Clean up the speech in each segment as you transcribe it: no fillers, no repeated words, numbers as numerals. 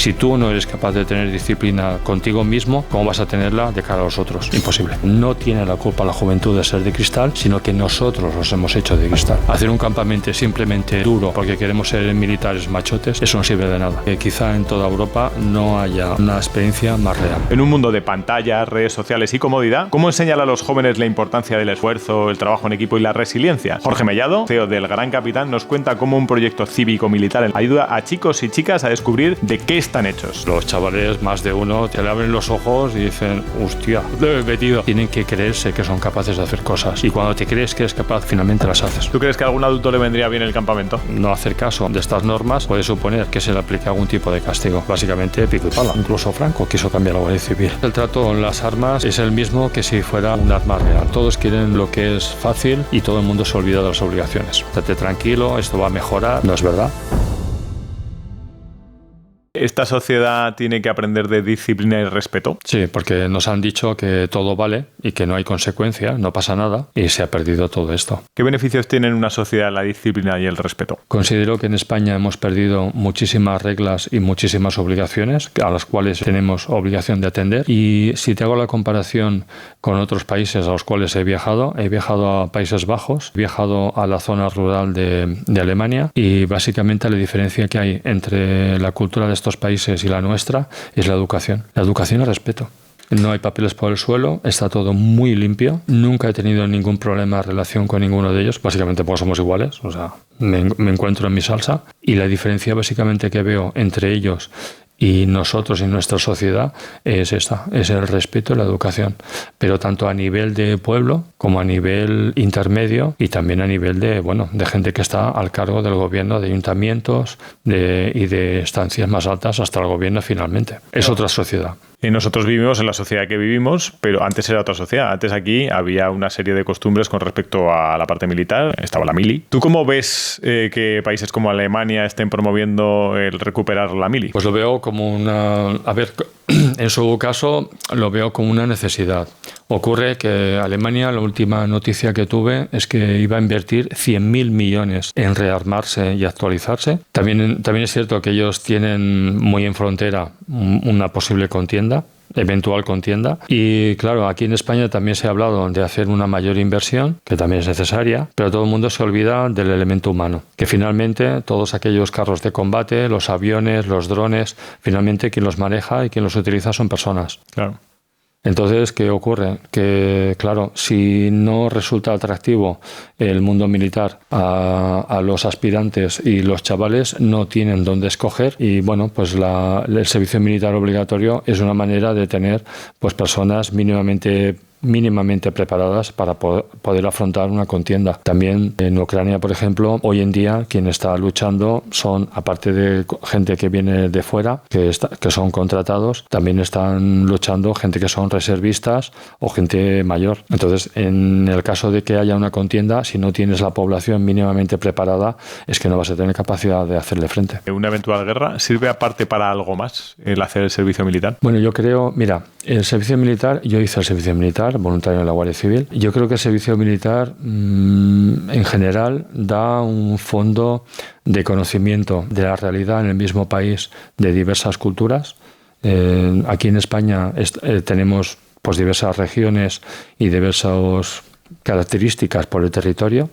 Si tú no eres capaz de tener disciplina contigo mismo, ¿cómo vas a tenerla de cara a los otros? Imposible. No tiene la culpa la juventud de ser de cristal, sino que nosotros los hemos hecho de cristal. Hacer un campamento simplemente duro porque queremos ser militares machotes, eso no sirve de nada. Quizá en toda Europa no haya una experiencia más real. En un mundo de pantallas, redes sociales y comodidad, ¿cómo enseñar a los jóvenes la importancia del esfuerzo, el trabajo en equipo y la resiliencia? Jorge Mellado, CEO del Gran Capitán, nos cuenta cómo un proyecto cívico-militar ayuda a chicos y chicas a descubrir de qué están hechos. Los chavales, más de uno, te le abren los ojos y dicen, hostia, lo he metido. Tienen que creerse que son capaces de hacer cosas. Y cuando te crees que eres capaz, finalmente las haces. ¿Tú crees que a algún adulto le vendría bien el campamento? No hacer caso de estas normas puede suponer que se le aplique algún tipo de castigo. Básicamente, pico y pala. Incluso Franco quiso cambiar la Guardia Civil. El trato con las armas es el mismo que si fuera un arma real. Todos quieren lo que es fácil y todo el mundo se olvida de las obligaciones. Estate tranquilo, esto va a mejorar. No es verdad. ¿Esta sociedad tiene que aprender de disciplina y respeto? Sí, porque nos han dicho que todo vale y que no hay consecuencia, no pasa nada y se ha perdido todo esto. ¿Qué beneficios tiene en una sociedad la disciplina y el respeto? Considero que en España hemos perdido muchísimas reglas y muchísimas obligaciones a las cuales tenemos obligación de atender, y si te hago la comparación con otros países a los cuales he viajado a Países Bajos, he viajado a la zona rural de Alemania, y básicamente la diferencia que hay entre la cultura de estos países y la nuestra es la educación. La educación y el respeto. No hay papeles por el suelo, está todo muy limpio. Nunca he tenido ningún problema en relación con ninguno de ellos, básicamente porque somos iguales, o sea, me encuentro en mi salsa. Y la diferencia básicamente que veo entre ellos y nosotros en nuestra sociedad es esta, es el respeto y la educación. Pero tanto a nivel de pueblo como a nivel intermedio y también a nivel de gente que está al cargo del gobierno, de ayuntamientos y de estancias más altas hasta el gobierno finalmente. Es otra sociedad. Y nosotros vivimos en la sociedad que vivimos, pero antes era otra sociedad. Antes aquí había una serie de costumbres con respecto a la parte militar. Estaba la mili. ¿Tú cómo ves que países como Alemania estén promoviendo el recuperar la mili? Pues lo veo como una... A ver, en su caso lo veo como una necesidad. Ocurre que Alemania, la última noticia que tuve es que iba a invertir 100.000 millones en rearmarse y actualizarse. También es cierto que ellos tienen muy en frontera una posible eventual contienda. Y claro, aquí en España también se ha hablado de hacer una mayor inversión, que también es necesaria, pero todo el mundo se olvida del elemento humano, que finalmente todos aquellos carros de combate, los aviones, los drones, finalmente quien los maneja y quien los utiliza son personas. Claro. Entonces, ¿qué ocurre? Que, claro, si no resulta atractivo el mundo militar a los aspirantes y los chavales no tienen dónde escoger, y pues el servicio militar obligatorio es una manera de tener personas mínimamente preparadas para poder afrontar una contienda. También en Ucrania, por ejemplo, hoy en día quien está luchando son, aparte de gente que viene de fuera, que son contratados, también están luchando gente que son reservistas o gente mayor. Entonces, en el caso de que haya una contienda, si no tienes la población mínimamente preparada, es que no vas a tener capacidad de hacerle frente. ¿Una eventual guerra sirve aparte para algo más el hacer el servicio militar? Bueno, yo creo, mira, el servicio militar, yo hice el servicio militar voluntario en la Guardia Civil. Yo creo que el servicio militar en general da un fondo de conocimiento de la realidad en el mismo país de diversas culturas. Aquí en España tenemos diversas regiones y diversas características por el territorio,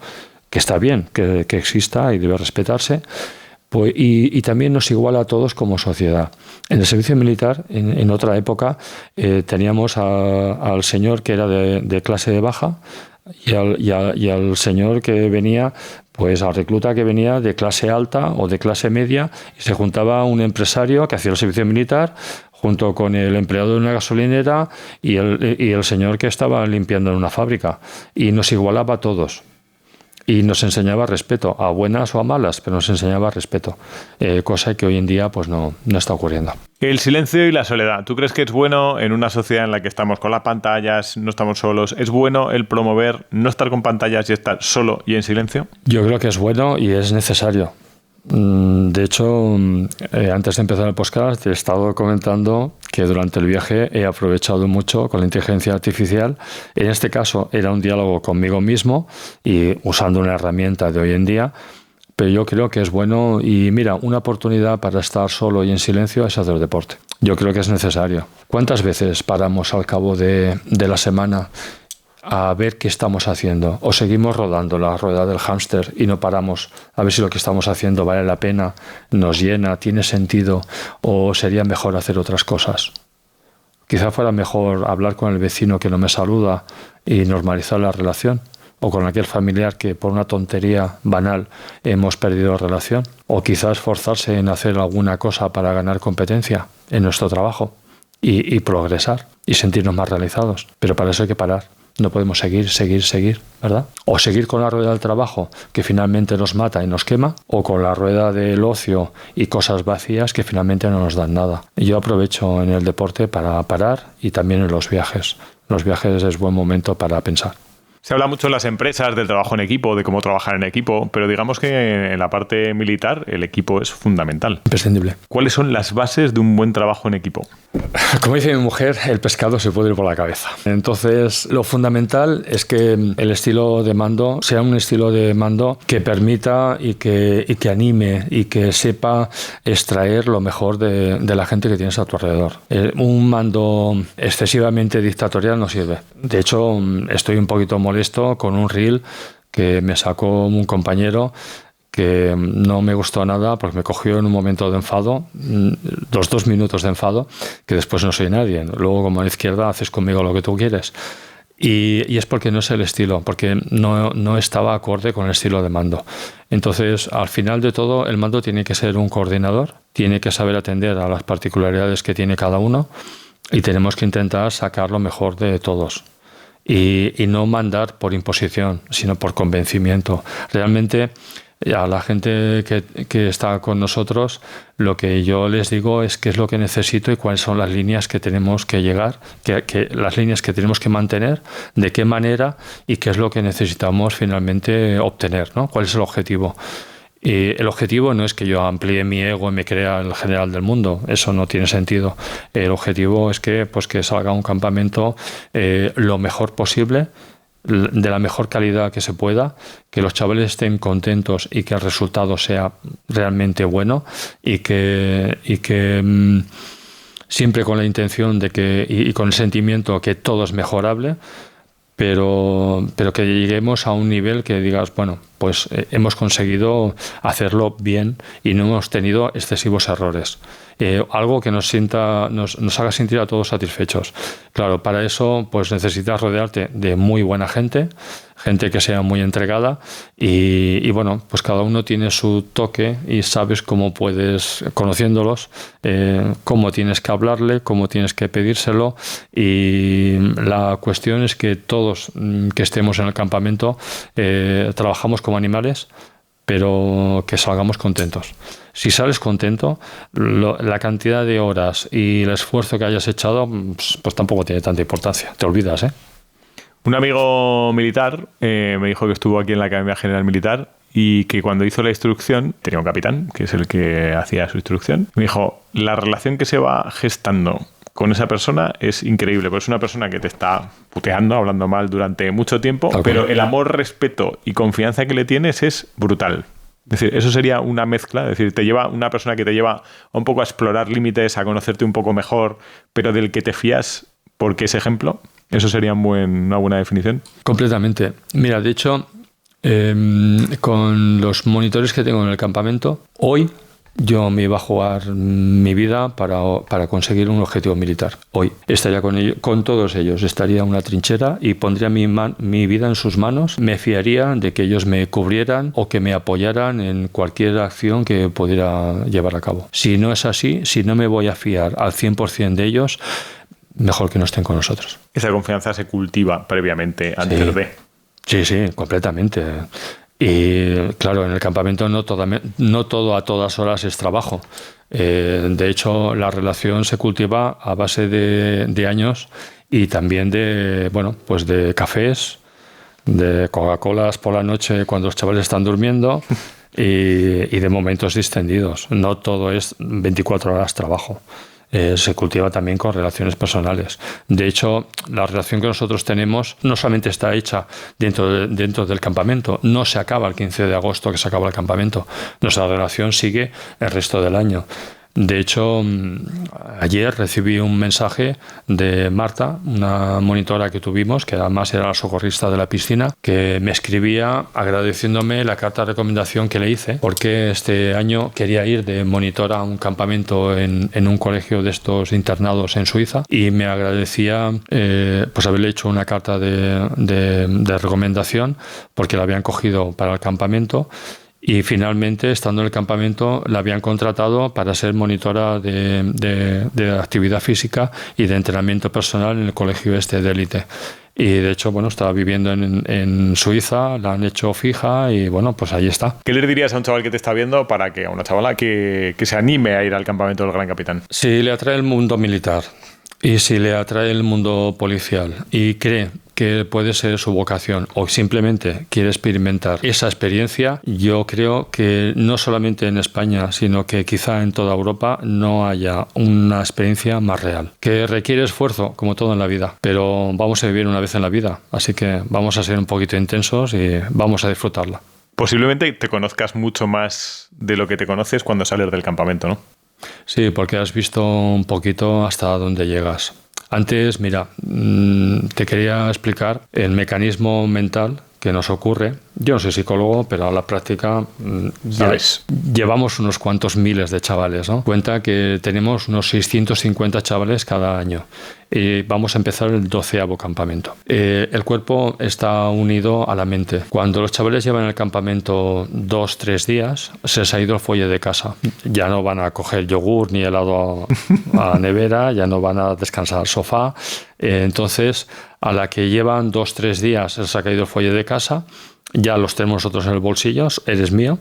que está bien que exista y debe respetarse. Y también nos iguala a todos como sociedad. En el servicio militar, en otra época, teníamos al señor que era de clase de baja y al señor que venía, al recluta que venía de clase alta o de clase media, y se juntaba un empresario que hacía el servicio militar junto con el empleado de una gasolinera y el señor que estaba limpiando en una fábrica, y nos igualaba a todos. Y nos enseñaba respeto, a buenas o a malas, pero nos enseñaba respeto, cosa que hoy en día no está ocurriendo. El silencio y la soledad. ¿Tú crees que es bueno en una sociedad en la que estamos con las pantallas, no estamos solos? ¿Es bueno el promover no estar con pantallas y estar solo y en silencio? Yo creo que es bueno y es necesario. De hecho, antes de empezar el podcast te he estado comentando que durante el viaje he aprovechado mucho con la inteligencia artificial. En este caso era un diálogo conmigo mismo y usando una herramienta de hoy en día pero yo creo que es bueno. Y mira, una oportunidad para estar solo y en silencio es hacer deporte. Yo creo que es necesario. ¿Cuántas veces paramos al cabo de la semana a ver qué estamos haciendo? O seguimos rodando la rueda del hámster y no paramos a ver si lo que estamos haciendo vale la pena, nos llena, tiene sentido, o sería mejor hacer otras cosas. Quizá fuera mejor hablar con el vecino que no me saluda y normalizar la relación, o con aquel familiar que por una tontería banal hemos perdido relación, o quizás esforzarse en hacer alguna cosa para ganar competencia en nuestro trabajo y progresar y sentirnos más realizados. Pero para eso hay que parar. No podemos seguir, ¿verdad? O seguir con la rueda del trabajo, que finalmente nos mata y nos quema, o con la rueda del ocio y cosas vacías que finalmente no nos dan nada. Yo aprovecho en el deporte para parar, y también en los viajes. Los viajes es buen momento para pensar. Se habla mucho en las empresas del trabajo en equipo, de cómo trabajar en equipo, pero digamos que en la parte militar el equipo es fundamental. Imprescindible. ¿Cuáles son las bases de un buen trabajo en equipo? Como dice mi mujer, el pescado se puede ir por la cabeza. Entonces, lo fundamental es que el estilo de mando sea un estilo de mando que permita y que anime y que sepa extraer lo mejor de la gente que tienes a tu alrededor. Un mando excesivamente dictatorial no sirve. De hecho, estoy un poquito molesto con un reel que me sacó un compañero que no me gustó nada porque me cogió en un momento de enfado, los 2 minutos de enfado, que después no soy nadie. Luego, como a la izquierda, haces conmigo lo que tú quieres. Y es porque no es el estilo, porque no estaba acorde con el estilo de mando. Entonces, al final de todo, el mando tiene que ser un coordinador, tiene que saber atender a las particularidades que tiene cada uno, y tenemos que intentar sacar lo mejor de todos. Y no mandar por imposición, sino por convencimiento. Realmente, a la gente que está con nosotros, lo que yo les digo es qué es lo que necesito y cuáles son las líneas que tenemos que llegar, las líneas que tenemos que mantener, de qué manera y qué es lo que necesitamos finalmente obtener, ¿no? ¿Cuál es el objetivo? Y el objetivo no es que yo amplíe mi ego y me crea el general del mundo, eso no tiene sentido. El objetivo es que salga un campamento lo mejor posible, de la mejor calidad que se pueda, que los chavales estén contentos y que el resultado sea realmente bueno, y que siempre con la intención de que y con el sentimiento que todo es mejorable, pero que lleguemos a un nivel que digas, bueno, pues hemos conseguido hacerlo bien y no hemos tenido excesivos errores. Algo que nos haga sentir a todos satisfechos. Claro, para eso pues necesitas rodearte de muy buena gente que sea muy entregada, y bueno, pues cada uno tiene su toque y sabes cómo puedes, conociéndolos, cómo tienes que hablarle, cómo tienes que pedírselo, y la cuestión es que todos que estemos en el campamento trabajamos como animales, pero que salgamos contentos. Si sales contento, la cantidad de horas y el esfuerzo que hayas echado, pues tampoco tiene tanta importancia. Te olvidas, ¿eh? Un amigo militar me dijo que estuvo aquí en la Academia General Militar y que cuando hizo la instrucción, tenía un capitán, que es el que hacía su instrucción, me dijo, la relación que se va gestando con esa persona es increíble, porque es una persona que te está puteando, hablando mal durante mucho tiempo, okay, pero el amor, respeto y confianza que le tienes es brutal. Es decir, eso sería una mezcla, es decir, te lleva una persona que te lleva un poco a explorar límites, a conocerte un poco mejor, pero del que te fías porque es ejemplo. ¿Eso sería una buena definición? Completamente. Mira, de hecho, con los monitores que tengo en el campamento, hoy yo me iba a jugar mi vida para conseguir un objetivo militar. Hoy estaría con todos ellos, estaría en una trinchera y pondría mi vida en sus manos. Me fiaría de que ellos me cubrieran o que me apoyaran en cualquier acción que pudiera llevar a cabo. Si no es así, si no me voy a fiar al 100% de ellos, mejor que no estén con nosotros. Esa confianza se cultiva previamente antes de... Sí, completamente. Y claro, en el campamento no todo a todas horas es trabajo. De hecho, la relación se cultiva a base de años y también de cafés, de Coca-Colas por la noche cuando los chavales están durmiendo y de momentos distendidos. No todo es 24 horas trabajo. se cultiva también con relaciones personales. De hecho, la relación que nosotros tenemos no solamente está hecha dentro del campamento, no se acaba el 15 de agosto que se acaba el campamento. Nuestra relación sigue el resto del año. De hecho, ayer recibí un mensaje de Marta, una monitora que tuvimos, que además era la socorrista de la piscina, que me escribía agradeciéndome la carta de recomendación que le hice, porque este año quería ir de monitora a un campamento en un colegio de estos internados en Suiza, y me agradecía pues haberle hecho una carta de recomendación, porque la habían cogido para el campamento. Y finalmente, estando en el campamento, la habían contratado para ser monitora de actividad física y de entrenamiento personal en el colegio de élite. Y de hecho, bueno, estaba viviendo en Suiza, la han hecho fija y bueno, pues ahí está. ¿Qué le dirías a un chaval que te está viendo para que a una chavala que se anime a ir al campamento del Gran Capitán? Si le atrae el mundo militar y si le atrae el mundo policial y cree que puede ser su vocación o simplemente quiere experimentar esa experiencia, yo creo que no solamente en España, sino que quizá en toda Europa no haya una experiencia más real. Que requiere esfuerzo, como todo en la vida, pero vamos a vivir una vez en la vida, así que vamos a ser un poquito intensos y vamos a disfrutarla. Posiblemente te conozcas mucho más de lo que te conoces cuando sales del campamento, ¿no? Sí, porque has visto un poquito hasta dónde llegas. Antes, mira, te quería explicar el mecanismo mental que nos ocurre. Yo no soy psicólogo, pero a la práctica llevamos unos cuantos miles de chavales, ¿no? Cuenta que tenemos unos 650 chavales cada año. Y vamos a empezar el 12º campamento. El cuerpo está unido a la mente. Cuando los chavales llevan el campamento 2-3 días, se les ha ido el fuelle de casa. Ya no van a coger yogur ni helado a la nevera, ya no van a descansar al sofá. Entonces, a la que llevan 2-3 días, se les ha caído el fuelle de casa, ya los tenemos nosotros en el bolsillo, eres mío,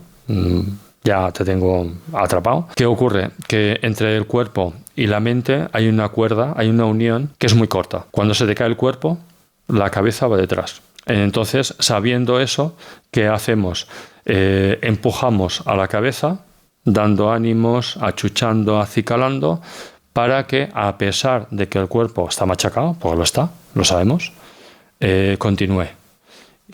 ya te tengo atrapado. ¿Qué ocurre? Que entre el cuerpo y la mente hay una cuerda, hay una unión que es muy corta. Cuando se te cae el cuerpo, la cabeza va detrás. Entonces, sabiendo eso, ¿qué hacemos? Empujamos a la cabeza, dando ánimos, achuchando, acicalando, para que, a pesar de que el cuerpo está machacado, porque lo está, lo sabemos, continúe.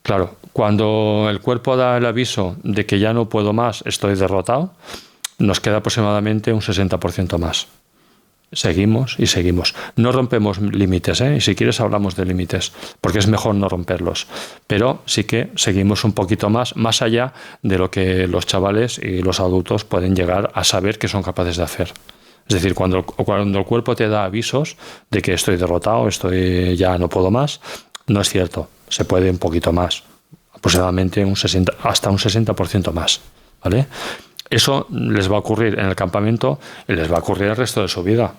Claro, cuando el cuerpo da el aviso de que ya no puedo más, estoy derrotado, nos queda aproximadamente un 60% más. Seguimos y seguimos. No rompemos límites, y si quieres hablamos de límites, porque es mejor no romperlos. Pero sí que seguimos un poquito más allá de lo que los chavales y los adultos pueden llegar a saber que son capaces de hacer. Es decir, cuando el cuerpo te da avisos de que estoy derrotado, ya no puedo más, no es cierto. Se puede un poquito más, aproximadamente hasta un 60% más, ¿vale? Eso les va a ocurrir en el campamento y les va a ocurrir el resto de su vida.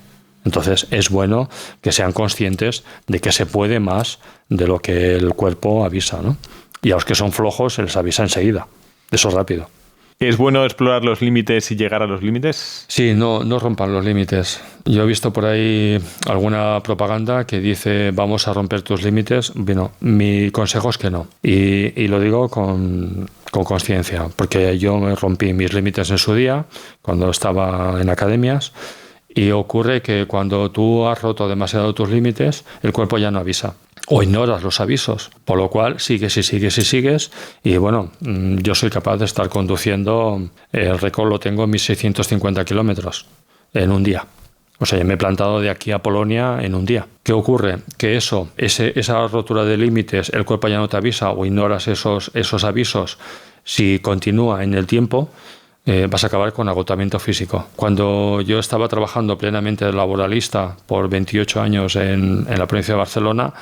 Entonces es bueno que sean conscientes de que se puede más de lo que el cuerpo avisa, ¿no? Y a los que son flojos se les avisa enseguida. Eso es rápido. ¿Es bueno explorar los límites y llegar a los límites? Sí, no rompan los límites. Yo he visto por ahí alguna propaganda que dice vamos a romper tus límites. Bueno, mi consejo es que no. Y lo digo con conciencia, porque yo me rompí mis límites en su día, cuando estaba en academias, y ocurre que cuando tú has roto demasiado tus límites, el cuerpo ya no avisa. O ignoras los avisos, por lo cual sigues y sigues y sigues. Y bueno, yo soy capaz de estar conduciendo, el récord lo tengo en 1.650 kilómetros en un día. O sea, yo me he plantado de aquí a Polonia en un día. ¿Qué ocurre? Que esa rotura de límites, el cuerpo ya no te avisa o ignoras esos avisos. Si continúa en el tiempo, vas a acabar con agotamiento físico. Cuando yo estaba trabajando plenamente de laboralista por 28 años en la provincia de Barcelona,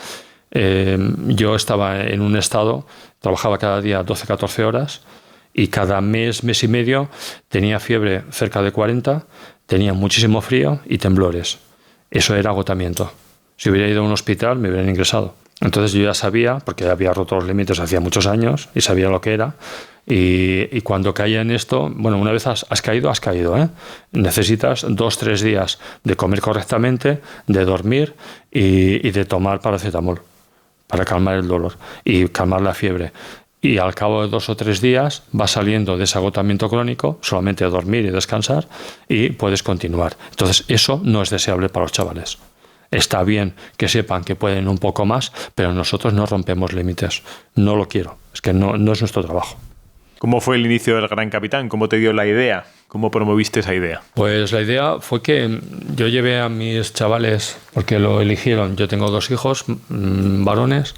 yo estaba en un estado, trabajaba cada día 12-14 horas y cada mes y medio tenía fiebre cerca de 40, tenía muchísimo frío y temblores. Eso era agotamiento. Si hubiera ido a un hospital me hubieran ingresado. Entonces yo ya sabía, porque había roto los límites hacía muchos años y sabía lo que era. Y cuando caía en esto, bueno, una vez has caído, ¿eh? Necesitas 2-3 días de comer correctamente, de dormir y de tomar paracetamol para calmar el dolor y calmar la fiebre. y al cabo de 2 o 3 días vas saliendo de ese agotamiento crónico, solamente dormir y descansar, y puedes continuar. Entonces eso no es deseable para los chavales. Está bien que sepan que pueden un poco más, pero nosotros no rompemos límites. No lo quiero, es que no es nuestro trabajo. ¿Cómo fue el inicio del Gran Capitán? ¿Cómo te dio la idea? ¿Cómo promoviste esa idea? Pues la idea fue que yo llevé a mis chavales, porque lo eligieron, yo tengo 2 hijos varones,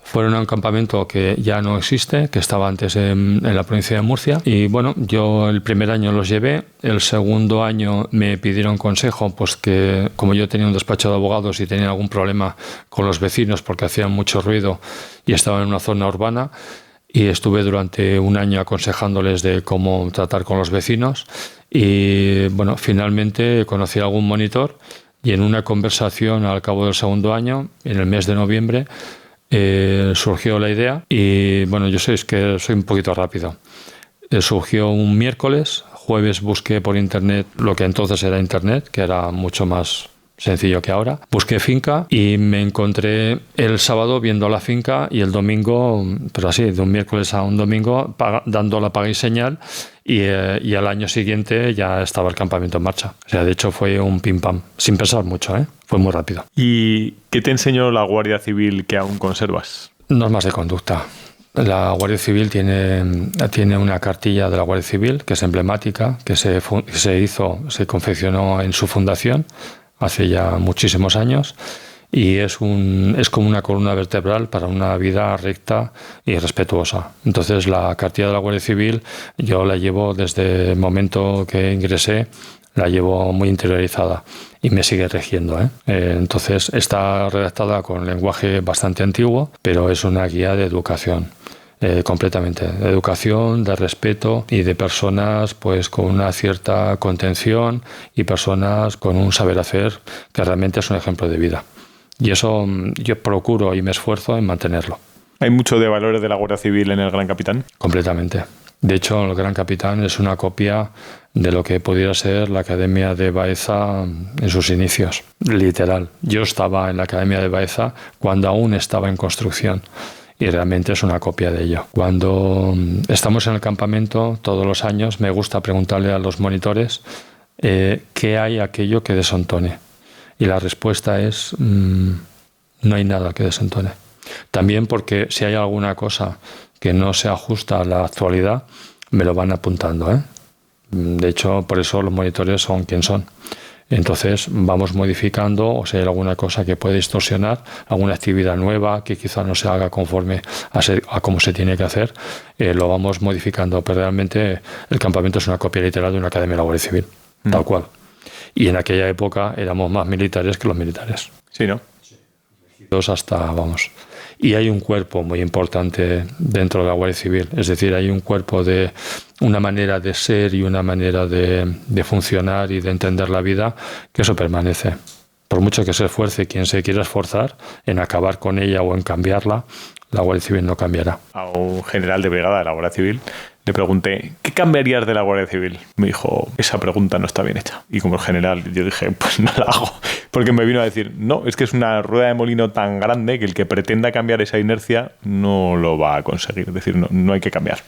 fueron a un campamento que ya no existe, que estaba antes en la provincia de Murcia, y bueno, yo el primer año los llevé, el segundo año me pidieron consejo, pues que como yo tenía un despacho de abogados y tenía algún problema con los vecinos porque hacían mucho ruido y estaba en una zona urbana, y estuve durante un año aconsejándoles de cómo tratar con los vecinos, y bueno, finalmente conocí a algún monitor, y en una conversación al cabo del segundo año, en el mes de noviembre, surgió la idea. Y bueno, yo soy un poquito rápido. Surgió un miércoles, jueves busqué por internet lo que entonces era internet, que era mucho más sencillo que ahora. Busqué finca y me encontré el sábado viendo la finca, y el domingo, pero así, de un miércoles a un domingo, dando la paga y señal, y al año siguiente ya estaba el campamento en marcha. O sea, de hecho fue un pim pam, sin pensar mucho, fue muy rápido. ¿Y qué te enseñó la Guardia Civil que aún conservas? Normas de conducta. La Guardia Civil tiene una cartilla de la Guardia Civil que es emblemática, que se confeccionó en su fundación hace ya muchísimos años, y es como una columna vertebral para una vida recta y respetuosa. Entonces la cartilla de la Guardia Civil yo la llevo desde el momento que ingresé, la llevo muy interiorizada y me sigue regiendo. Entonces está redactada con lenguaje bastante antiguo, pero es una guía de educación. Completamente, de educación, de respeto y de personas pues con una cierta contención y personas con un saber hacer que realmente es un ejemplo de vida. Y eso yo procuro y me esfuerzo en mantenerlo. ¿Hay mucho de valores de la Guardia Civil en el Gran Capitán? Completamente. De hecho, el Gran Capitán es una copia de lo que pudiera ser la Academia de Baeza en sus inicios. Literal. Yo estaba en la Academia de Baeza cuando aún estaba en construcción. Y realmente es una copia de ello. Cuando estamos en el campamento, todos los años, me gusta preguntarle a los monitores qué hay aquello que desentone. Y la respuesta es no hay nada que desentone. También porque si hay alguna cosa que no se ajusta a la actualidad, me lo van apuntando. De hecho, por eso los monitores son quien son. Entonces vamos modificando, o si hay alguna cosa que puede distorsionar, alguna actividad nueva que quizá no se haga conforme a cómo se tiene que hacer, lo vamos modificando. Pero realmente el campamento es una copia literal de una academia de la Guardia Civil, tal cual. Y en aquella época éramos más militares que los militares. Sí, ¿no? Y hay un cuerpo muy importante dentro de la Guardia Civil, es decir, hay un cuerpo de una manera de ser y una manera de funcionar y de entender la vida, que eso permanece. Por mucho que se esfuerce quien se quiera esforzar en acabar con ella o en cambiarla, la Guardia Civil no cambiará. A un general de brigada de la Guardia Civil le pregunté, ¿qué cambiarías de la Guardia Civil? Me dijo, esa pregunta no está bien hecha. Y como general, yo dije, pues no la hago. Porque me vino a decir, no, es que es una rueda de molino tan grande que el que pretenda cambiar esa inercia no lo va a conseguir. Es decir, no hay que cambiar.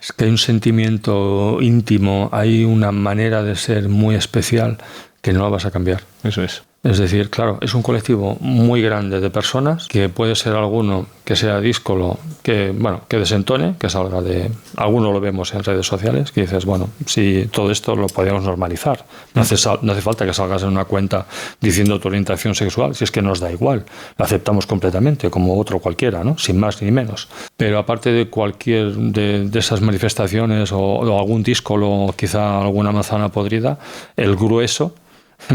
Es que hay un sentimiento íntimo, hay una manera de ser muy especial que no la vas a cambiar. Eso es. Es decir, claro, es un colectivo muy grande de personas, que puede ser alguno que sea díscolo, que desentone, que salga de... Alguno lo vemos en redes sociales, que dices, bueno, si todo esto lo podemos normalizar. No hace falta que salgas en una cuenta diciendo tu orientación sexual, si es que nos da igual. Lo aceptamos completamente, como otro cualquiera, ¿no? Sin más ni menos. Pero aparte de cualquier de esas manifestaciones o algún díscolo, quizá alguna manzana podrida, el grueso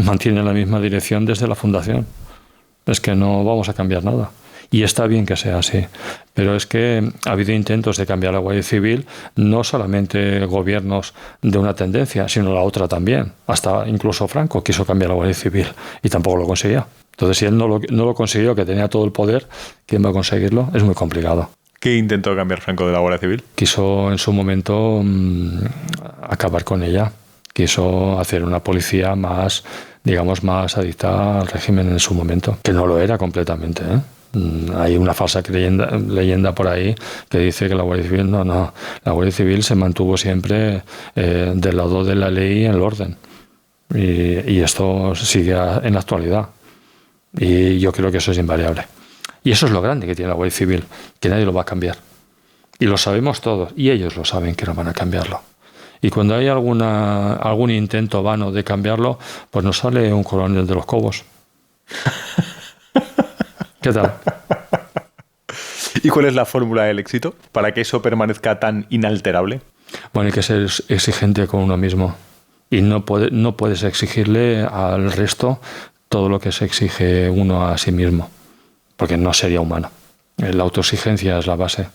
mantiene la misma dirección desde la fundación. Es que no vamos a cambiar nada. Y está bien que sea así. Pero es que ha habido intentos de cambiar la Guardia Civil, no solamente gobiernos de una tendencia, sino la otra también. Hasta incluso Franco quiso cambiar la Guardia Civil y tampoco lo conseguía. Entonces, si él no lo consiguió, que tenía todo el poder, ¿quién va a conseguirlo? Es muy complicado. ¿Qué intentó cambiar Franco de la Guardia Civil? Quiso en su momento acabar con ella. Quiso hacer una policía más, digamos, más adicta al régimen en su momento, que no lo era completamente, Hay una falsa leyenda por ahí que dice que la Guardia Civil, no, la Guardia Civil se mantuvo siempre del lado de la ley y el orden. Y esto sigue en la actualidad. Y yo creo que eso es invariable. Y eso es lo grande que tiene la Guardia Civil, que nadie lo va a cambiar. Y lo sabemos todos, y ellos lo saben que no van a cambiarlo. Y cuando hay algún intento vano de cambiarlo, pues nos sale un coronel de los Cobos. ¿Qué tal? ¿Y cuál es la fórmula del éxito para que eso permanezca tan inalterable? Bueno, hay que ser exigente con uno mismo. Y no puedes exigirle al resto todo lo que se exige uno a sí mismo, porque no sería humano. La autoexigencia es la base.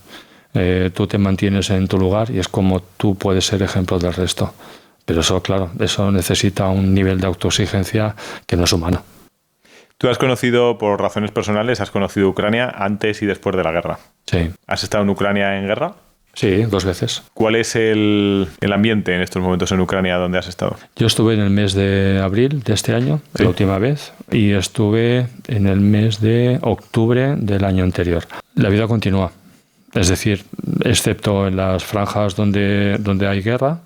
Tú te mantienes en tu lugar y es como tú puedes ser ejemplo del resto. Pero eso, claro, eso necesita un nivel de autoexigencia que no es humano. Tú has conocido, por razones personales, has conocido Ucrania antes y después de la guerra. Sí. ¿Has estado en Ucrania en guerra? Sí, 2 veces. ¿Cuál es el ambiente en estos momentos en Ucrania donde has estado? Yo estuve en el mes de abril de este año, ¿Sí? La última vez, y estuve en el mes de octubre del año anterior. La vida continúa, es decir, excepto en las franjas donde hay guerra,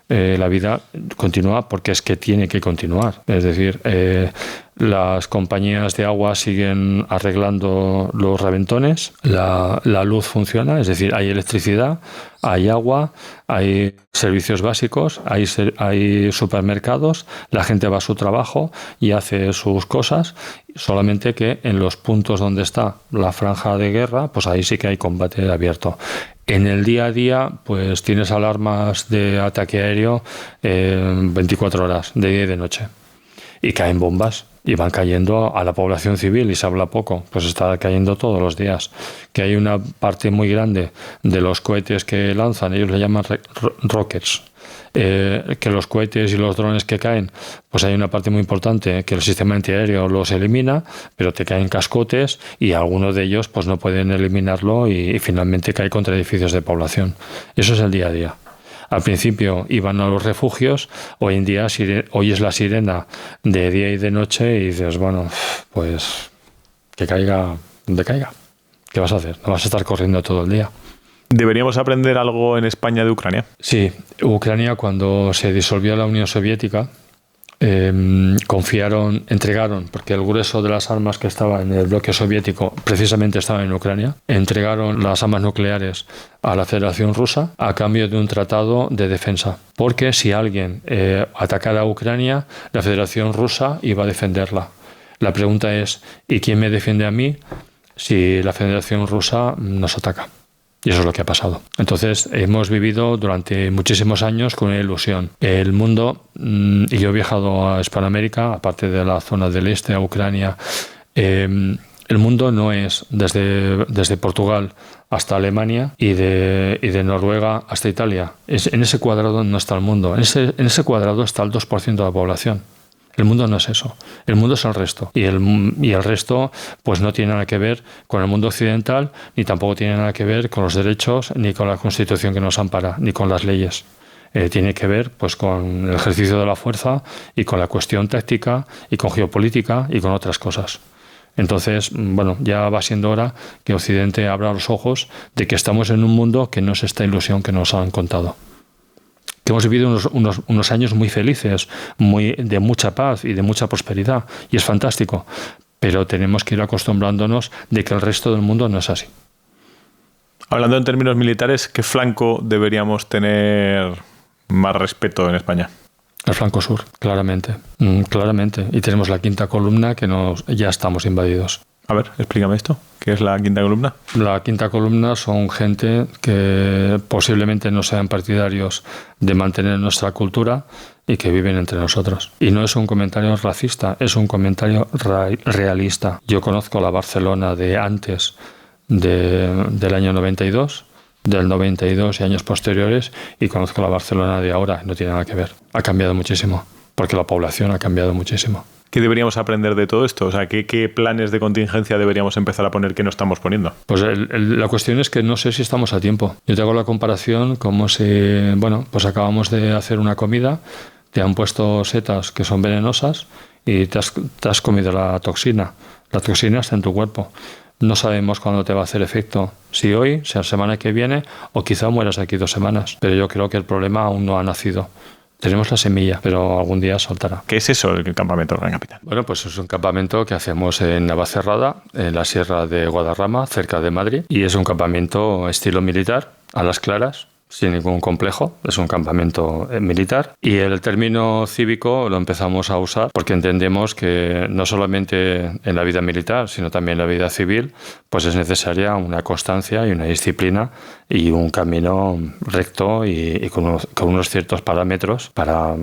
la vida continúa porque es que tiene que continuar. Es decir, las compañías de agua siguen arreglando los reventones, la luz funciona, es decir, hay electricidad, hay agua, hay servicios básicos, hay supermercados, la gente va a su trabajo y hace sus cosas, solamente que en los puntos donde está la franja de guerra, pues ahí sí que hay combate abierto. En el día a día, pues tienes alarmas de ataque aéreo 24 horas, de día y de noche. Y caen bombas y van cayendo a la población civil y se habla poco. Pues está cayendo todos los días. Que hay una parte muy grande de los cohetes que lanzan, ellos le llaman rockets. Que los cohetes y los drones que caen, pues hay una parte muy importante que el sistema antiaéreo los elimina, pero te caen cascotes y algunos de ellos pues no pueden eliminarlo y finalmente cae contra edificios de población. Eso es el día a día. Al principio iban a los refugios, hoy en día oyes la sirena de día y de noche y dices, bueno, pues que caiga donde caiga. ¿Qué vas a hacer? No vas a estar corriendo todo el día. ¿Deberíamos aprender algo en España de Ucrania? Sí, Ucrania cuando se disolvió la Unión Soviética entregaron, porque el grueso de las armas que estaba en el bloque soviético precisamente estaba en Ucrania, entregaron las armas nucleares a la Federación Rusa a cambio de un tratado de defensa. Porque si alguien atacara a Ucrania, la Federación Rusa iba a defenderla. La pregunta es, ¿y quién me defiende a mí si la Federación Rusa nos ataca? Y eso es lo que ha pasado. Entonces, hemos vivido durante muchísimos años con una ilusión. El mundo, y yo he viajado a Hispanoamérica, aparte de la zona del este, a Ucrania, el mundo no es desde Portugal hasta Alemania y de Noruega hasta Italia. En ese cuadrado no está el mundo. En ese cuadrado está el 2% de la población. El mundo no es eso. El mundo es el resto. Y el resto pues no tiene nada que ver con el mundo occidental, ni tampoco tiene nada que ver con los derechos, ni con la Constitución que nos ampara, ni con las leyes. Tiene que ver pues con el ejercicio de la fuerza y con la cuestión táctica y con geopolítica y con otras cosas. Entonces, bueno, ya va siendo hora que Occidente abra los ojos de que estamos en un mundo que no es esta ilusión que nos han contado. Que hemos vivido unos años muy felices, de mucha paz y de mucha prosperidad, y es fantástico, pero tenemos que ir acostumbrándonos de que el resto del mundo no es así. Hablando en términos militares, ¿qué flanco deberíamos tener más respeto en España? El flanco sur, claramente, claramente. Y tenemos la quinta columna que ya estamos invadidos. A ver, explícame esto. ¿Qué es la quinta columna? La quinta columna son gente que posiblemente no sean partidarios de mantener nuestra cultura y que viven entre nosotros. Y no es un comentario racista, es un comentario realista. Yo conozco la Barcelona de antes del año 92, del 92 y años posteriores, y conozco la Barcelona de ahora. No tiene nada que ver. Ha cambiado muchísimo, porque la población ha cambiado muchísimo. ¿Qué deberíamos aprender de todo esto? O sea, ¿qué planes de contingencia deberíamos empezar a poner que no estamos poniendo? Pues la cuestión es que no sé si estamos a tiempo. Yo te hago la comparación como si, pues acabamos de hacer una comida, te han puesto setas que son venenosas y te has comido la toxina. La toxina está en tu cuerpo. No sabemos cuándo te va a hacer efecto. Si hoy, si la semana que viene, o quizá mueras aquí 2 semanas. Pero yo creo que el problema aún no ha nacido. Tenemos la semilla, pero algún día saltará. ¿Qué es eso, el campamento Gran Capitán? Bueno, pues es un campamento que hacemos en Navacerrada, en la Sierra de Guadarrama, cerca de Madrid. Y es un campamento estilo militar, a las claras, sin ningún complejo. Es un campamento militar. Y el término cívico lo empezamos a usar porque entendemos que no solamente en la vida militar, sino también en la vida civil, pues es necesaria una constancia y una disciplina y un camino recto y con unos ciertos parámetros para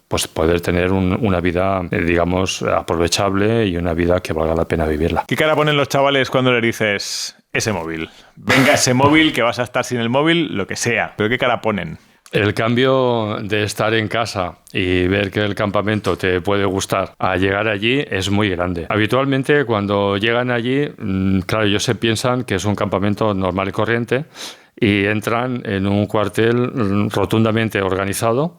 pues poder tener una vida, digamos, aprovechable y una vida que valga la pena vivirla. ¿Qué cara ponen los chavales cuando les dices ese móvil? Venga, ese móvil, que vas a estar sin el móvil, lo que sea. ¿Pero qué cara ponen? El cambio de estar en casa y ver que el campamento te puede gustar a llegar allí es muy grande. Habitualmente cuando llegan allí, claro, ellos se piensan que es un campamento normal y corriente y entran en un cuartel rotundamente organizado,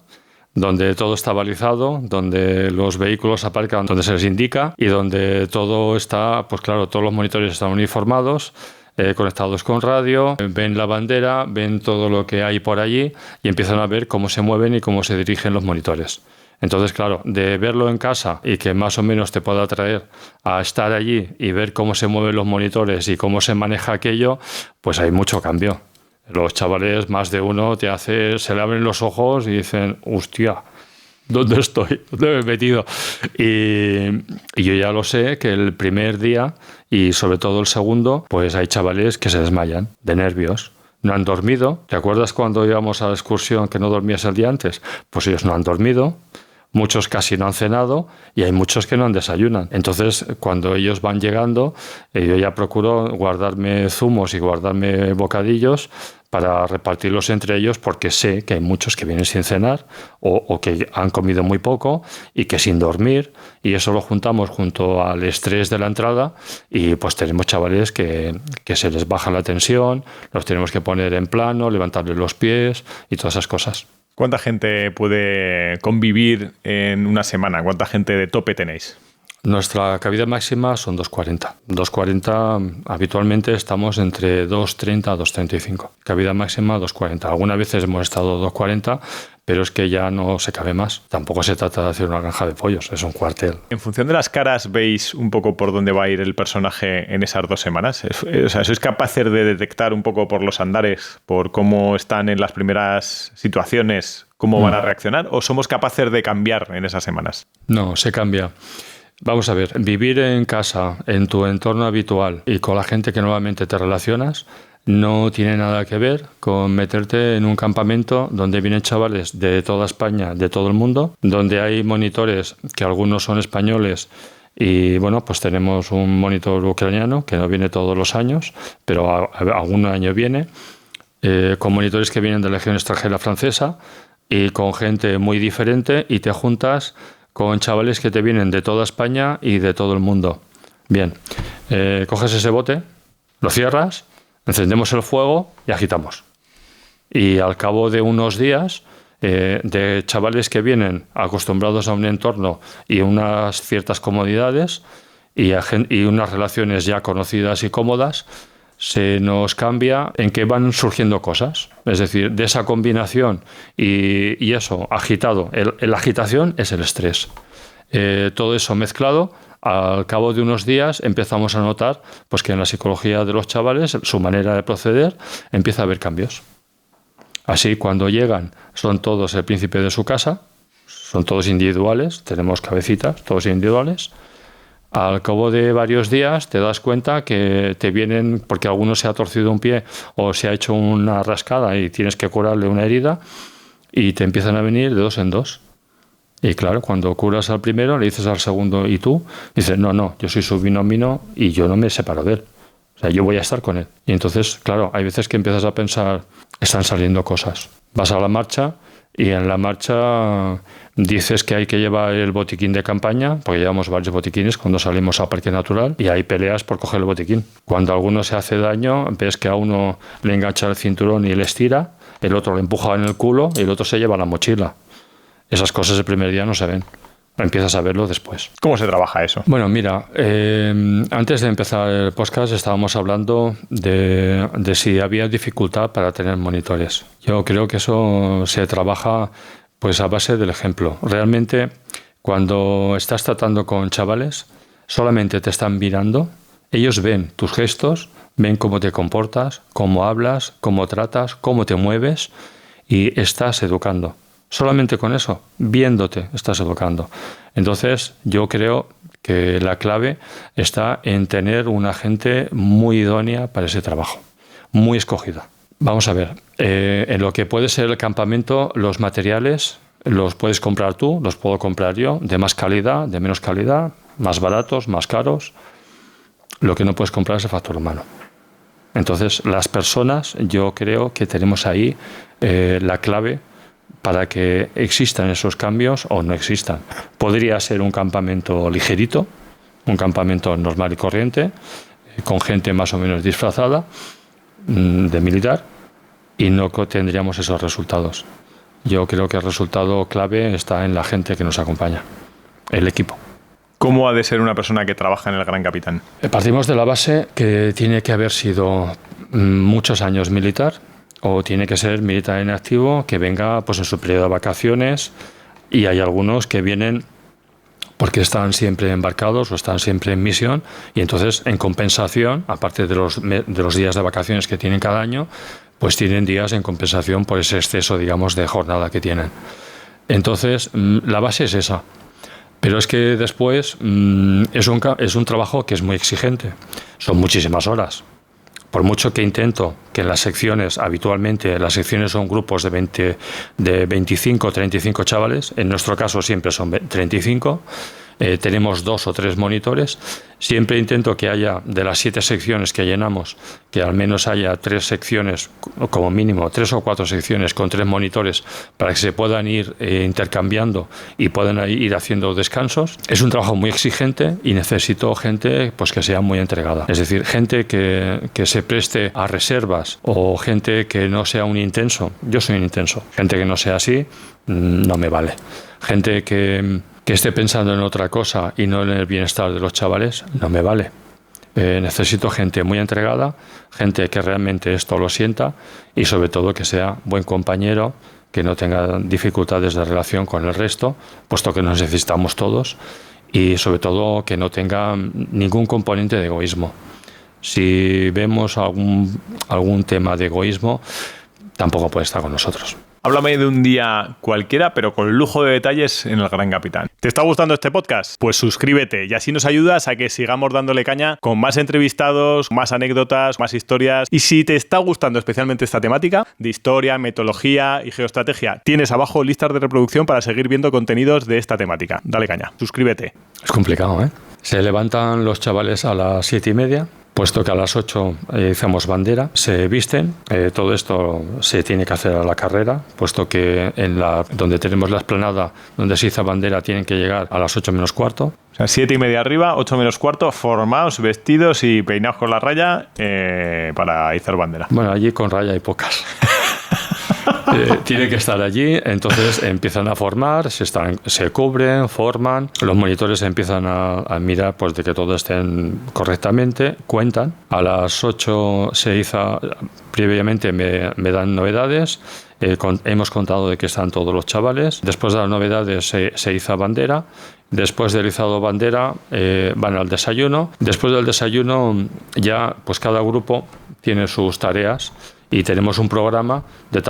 donde todo está balizado, donde los vehículos aparcan donde se les indica y donde todo está, pues claro, todos los monitores están uniformados, conectados con radio, ven la bandera, ven todo lo que hay por allí y empiezan a ver cómo se mueven y cómo se dirigen los monitores. Entonces, claro, de verlo en casa y que más o menos te pueda atraer a estar allí y ver cómo se mueven los monitores y cómo se maneja aquello, pues hay mucho cambio. Los chavales, más de uno, se le abren los ojos y dicen, hostia, ¿dónde estoy? ¿Dónde me he metido? Y yo ya lo sé que el primer día y sobre todo el segundo, pues hay chavales que se desmayan de nervios. No han dormido. ¿Te acuerdas cuando íbamos a la excursión que no dormías el día antes? Pues ellos no han dormido. Muchos casi no han cenado y hay muchos que no han desayunado. Entonces, cuando ellos van llegando, yo ya procuro guardarme zumos y guardarme bocadillos para repartirlos entre ellos porque sé que hay muchos que vienen sin cenar o que han comido muy poco y que sin dormir, y eso lo juntamos junto al estrés de la entrada y pues tenemos chavales que se les baja la tensión, los tenemos que poner en plano, levantarles los pies y todas esas cosas. ¿Cuánta gente puede convivir en una semana? ¿Cuánta gente de tope tenéis? Nuestra cabida máxima son 240. 240, habitualmente estamos entre 230 a 235. Cabida máxima 240. Algunas veces hemos estado 240, pero es que ya no se cabe más. Tampoco se trata de hacer una granja de pollos, es un cuartel. En función de las caras, ¿veis un poco por dónde va a ir el personaje en esas 2 semanas? O sea, ¿sois capaces de detectar un poco por los andares, por cómo están en las primeras situaciones, cómo van a reaccionar? ¿O somos capaces de cambiar en esas semanas? No, se cambia. Vamos a ver, vivir en casa, en tu entorno habitual y con la gente que normalmente te relacionas, no tiene nada que ver con meterte en un campamento donde vienen chavales de toda España, de todo el mundo, donde hay monitores que algunos son españoles y bueno, pues tenemos un monitor ucraniano que no viene todos los años, pero algún año viene, con monitores que vienen de la Legión Extranjera Francesa y con gente muy diferente y te juntas con chavales que te vienen de toda España y de todo el mundo. Bien, coges ese bote, lo cierras, encendemos el fuego y agitamos. Y al cabo de unos días, de chavales que vienen acostumbrados a un entorno y unas ciertas comodidades y unas relaciones ya conocidas y cómodas, se nos cambia en que van surgiendo cosas. Es decir, de esa combinación y eso agitado, la agitación es el estrés. Todo eso mezclado, al cabo de unos días empezamos a notar pues, que en la psicología de los chavales, su manera de proceder, empieza a haber cambios. Así, cuando llegan, son todos el príncipe de su casa, son todos individuales, tenemos cabecitas, todos individuales. Al cabo de varios días te das cuenta que te vienen porque alguno se ha torcido un pie o se ha hecho una rascada y tienes que curarle una herida y te empiezan a venir de 2 en 2. Y claro, cuando curas al primero le dices al segundo ¿y tú? Y dices, no, yo soy su binomio y yo no me separo de él. O sea, yo voy a estar con él. Y entonces, claro, hay veces que empiezas a pensar, están saliendo cosas. Vas a la marcha y en la marcha dices que hay que llevar el botiquín de campaña, porque llevamos varios botiquines cuando salimos al parque natural y hay peleas por coger el botiquín. Cuando alguno se hace daño, ves que a uno le engancha el cinturón y le estira, el otro le empuja en el culo y el otro se lleva la mochila. Esas cosas el primer día no se ven. Empiezas a verlo después. ¿Cómo se trabaja eso? Bueno, mira, antes de empezar el podcast estábamos hablando de si había dificultad para tener monitores. Yo creo que eso se trabaja pues a base del ejemplo. Realmente, cuando estás tratando con chavales, solamente te están mirando, ellos ven tus gestos, ven cómo te comportas, cómo hablas, cómo tratas, cómo te mueves y estás educando. Solamente con eso, viéndote, estás educando. Entonces, yo creo que la clave está en tener una gente muy idónea para ese trabajo, muy escogida. Vamos a ver, en lo que puede ser el campamento, los materiales los puedes comprar tú, los puedo comprar yo, de más calidad, de menos calidad, más baratos, más caros. Lo que no puedes comprar es el factor humano. Entonces, las personas, yo creo que tenemos ahí la clave para que existan esos cambios o no existan. Podría ser un campamento ligerito, un campamento normal y corriente, con gente más o menos disfrazada de militar, y no tendríamos esos resultados. Yo creo que el resultado clave está en la gente que nos acompaña, el equipo. ¿Cómo ha de ser una persona que trabaja en el Gran Capitán? Partimos de la base que tiene que haber sido muchos años militar, o tiene que ser militar en activo, que venga pues en su periodo de vacaciones, y hay algunos que vienen porque están siempre embarcados o están siempre en misión, y entonces en compensación, aparte de los días de vacaciones que tienen cada año, pues tienen días en compensación por ese exceso, digamos, de jornada que tienen. Entonces, la base es esa. Pero es que después es un trabajo que es muy exigente. Son muchísimas horas. Por mucho que intento que en las secciones, habitualmente las secciones son grupos de 25 o 35 chavales, en nuestro caso siempre son 35, tenemos 2 o 3 monitores, siempre intento que haya, de las 7 secciones que llenamos, que al menos haya 3 secciones, como mínimo 3 o 4 secciones con 3 monitores, para que se puedan ir intercambiando y puedan ir haciendo descansos. Es un trabajo muy exigente y necesito gente pues que sea muy entregada, es decir, gente que se preste a reservas, o gente que no sea un intenso. Yo soy un intenso. Gente que no sea así no me vale. Gente que esté pensando en otra cosa y no en el bienestar de los chavales, no me vale. Necesito gente muy entregada, gente que realmente esto lo sienta, y sobre todo que sea buen compañero, que no tenga dificultades de relación con el resto, puesto que nos necesitamos todos, y sobre todo que no tenga ningún componente de egoísmo. Si vemos algún tema de egoísmo, tampoco puede estar con nosotros. Háblame de un día cualquiera, pero con lujo de detalles en el Gran Capitán. ¿Te está gustando este podcast? Pues suscríbete y así nos ayudas a que sigamos dándole caña con más entrevistados, más anécdotas, más historias. Y si te está gustando especialmente esta temática de historia, metodología y geoestrategia, tienes abajo listas de reproducción para seguir viendo contenidos de esta temática. Dale caña, suscríbete. Es complicado, ¿eh? Se levantan los chavales a las 7:30. Puesto que a las 8 hacemos bandera, se visten, todo esto se tiene que hacer a la carrera, puesto que donde tenemos la explanada, donde se hizo bandera, tienen que llegar a las 8 menos cuarto. O sea, 7:30 arriba, 8 menos cuarto, formados, vestidos y peinados con la raya para izar bandera. Bueno, allí con raya hay pocas. Tienen que estar allí, entonces empiezan a formar, se cubren, forman, los monitores empiezan a mirar pues de que todo estén correctamente, cuentan. A las 8 se iza, previamente me dan novedades, hemos contado de que están todos los chavales. Después de las novedades se iza bandera. Después del izado bandera van al desayuno. Después del desayuno ya pues cada grupo tiene sus tareas y tenemos un programa de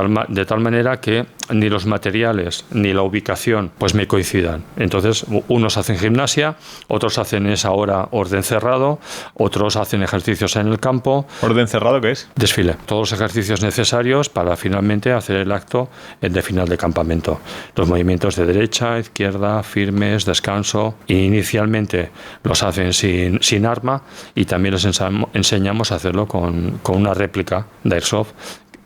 tal manera que ni los materiales ni la ubicación pues me coincidan. Entonces unos hacen gimnasia, otros hacen esa hora orden cerrado, otros hacen ejercicios en el campo. ¿Orden cerrado qué es? Desfile. Todos los ejercicios necesarios para finalmente hacer el acto de final de campamento. Los movimientos de derecha, izquierda, firmes, descanso. Inicialmente los hacen sin arma, y también les enseñamos a hacerlo con una réplica de Airsoft,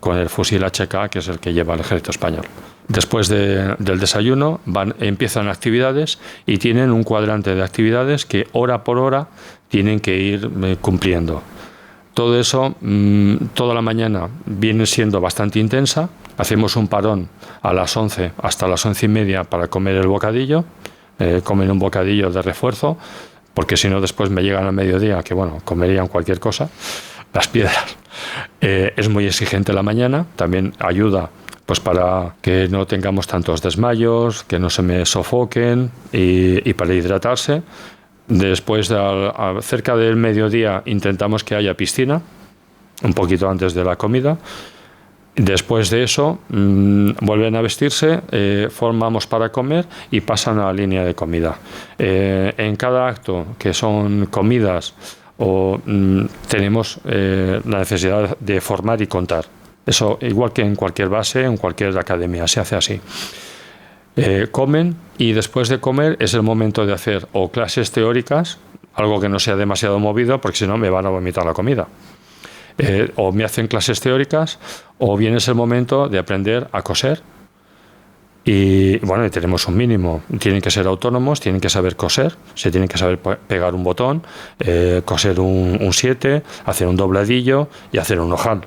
con el fusil HK, que es el que lleva el ejército español. Después del desayuno empiezan actividades y tienen un cuadrante de actividades que hora por hora tienen que ir cumpliendo. Todo eso, toda la mañana viene siendo bastante intensa. Hacemos un parón a las 11 hasta las 11:30 para comer el bocadillo. comen un bocadillo de refuerzo, porque si no después me llegan al mediodía, que bueno, comerían cualquier cosa, las piedras. Es muy exigente la mañana, también ayuda pues para que no tengamos tantos desmayos, que no se me sofoquen y para hidratarse. Después, cerca del mediodía, intentamos que haya piscina, un poquito antes de la comida. Después de eso, vuelven a vestirse, formamos para comer y pasan a la línea de comida. En cada acto, que son comidas, tenemos la necesidad de formar y contar. Eso, igual que en cualquier base, en cualquier academia, se hace así. Comen y después de comer es el momento de hacer o clases teóricas, algo que no sea demasiado movido, porque si no me van a vomitar la comida. O me hacen clases teóricas, o bien es el momento de aprender a coser. Y bueno, y tenemos un mínimo. Tienen que ser autónomos, tienen que saber coser, se tienen que saber pegar un botón, coser un 7, hacer un dobladillo y hacer un ojal.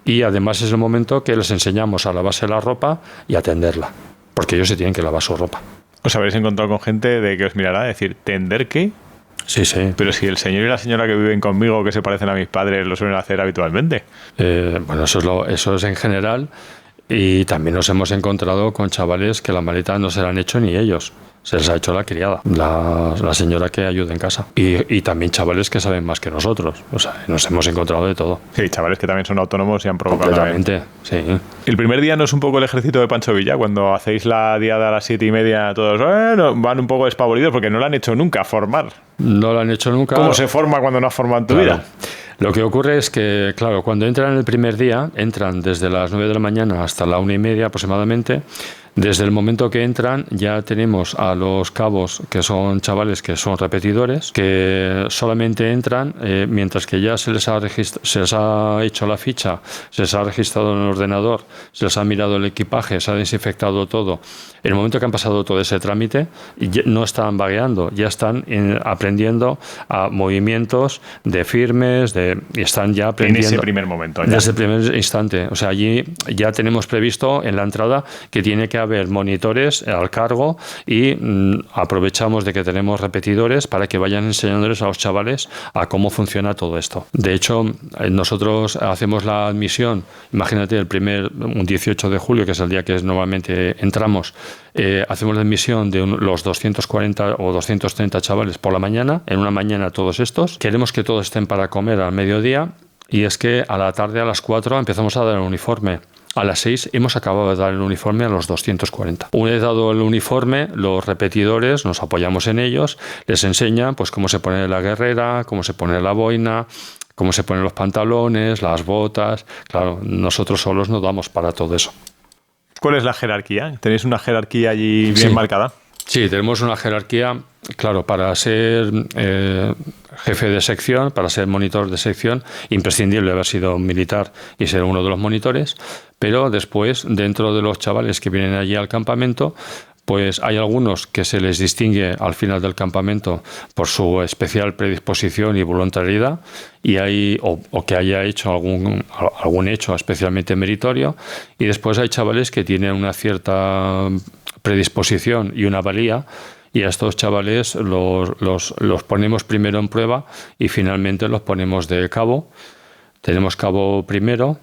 Y además es el momento que les enseñamos a lavarse la ropa y a tenderla, porque ellos se tienen que lavar su ropa. ¿Os habréis encontrado con gente de que os mirará decir, ¿tender qué? Sí, sí. Pero si el señor y la señora que viven conmigo, que se parecen a mis padres, lo suelen hacer habitualmente. Bueno, eso es en general. Y también nos hemos encontrado con chavales que la maleta no se la han hecho ni ellos. Se les ha hecho la criada, la señora que ayuda en casa. Y también chavales que saben más que nosotros. O sea, nos hemos encontrado de todo. Sí, chavales que también son autónomos y han provocado. Completamente, sí. El primer día no es un poco el ejército de Pancho Villa, cuando hacéis la diada a las 7:30, todos van un poco despavoridos porque no lo han hecho nunca, formar. No lo han hecho nunca. ¿Cómo se forma cuando no has formado en tu vida? Lo que ocurre es que, claro, cuando entran el primer día, entran desde las 9 de la mañana hasta la 1:30 aproximadamente. Desde el momento que entran ya tenemos a los cabos, que son chavales que son repetidores, que solamente entran mientras que ya se les ha hecho la ficha, se les ha registrado en el ordenador, se les ha mirado el equipaje, se ha desinfectado todo. En el momento que han pasado todo ese trámite, no están vagueando, ya están aprendiendo a movimientos de firmes, y están ya aprendiendo. En ese primer momento. Ya. Desde el primer instante. O sea, allí ya tenemos previsto en la entrada que tiene que haber monitores al cargo y aprovechamos de que tenemos repetidores para que vayan enseñándoles a los chavales a cómo funciona todo esto. De hecho, nosotros hacemos la admisión, imagínate un 18 de julio, que es el día que normalmente entramos, hacemos la admisión de los 240 o 230 chavales por la mañana, en una mañana todos estos. Queremos que todos estén para comer al mediodía y es que a la tarde a las 4 empezamos a dar el uniforme. A las 6 hemos acabado de dar el uniforme a los 240. Una vez dado el uniforme, los repetidores, nos apoyamos en ellos, les enseñan pues cómo se pone la guerrera, cómo se pone la boina, cómo se ponen los pantalones, las botas. Claro, nosotros solos no damos para todo eso. ¿Cuál es la jerarquía? ¿Tenéis una jerarquía allí bien marcada? Sí, tenemos una jerarquía, claro, para ser jefe de sección, para ser monitor de sección, imprescindible haber sido militar y ser uno de los monitores, pero después, dentro de los chavales que vienen allí al campamento, pues hay algunos que se les distingue al final del campamento por su especial predisposición y voluntariedad y o que haya hecho algún hecho especialmente meritorio, y después hay chavales que tienen una cierta predisposición y una valía, y a estos chavales los ponemos primero en prueba y finalmente los ponemos de cabo. Tenemos cabo primero.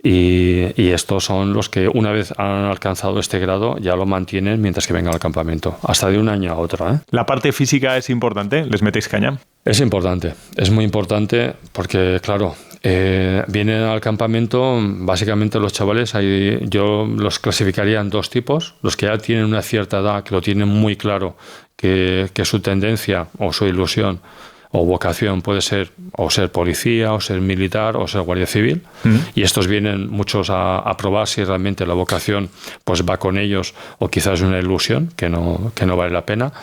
Y estos son los que, una vez han alcanzado este grado, ya lo mantienen mientras que vengan al campamento, hasta de un año a otro. ¿La parte física es importante? ¿Les metéis caña? Es importante, es muy importante porque, claro, vienen al campamento, básicamente los chavales, yo los clasificaría en dos tipos: los que ya tienen una cierta edad, que lo tienen muy claro, que su tendencia o su ilusión o vocación puede ser o ser policía, o ser militar, o ser guardia civil. Y estos vienen muchos a probar si realmente la vocación pues va con ellos, o quizás es una ilusión que no vale la pena.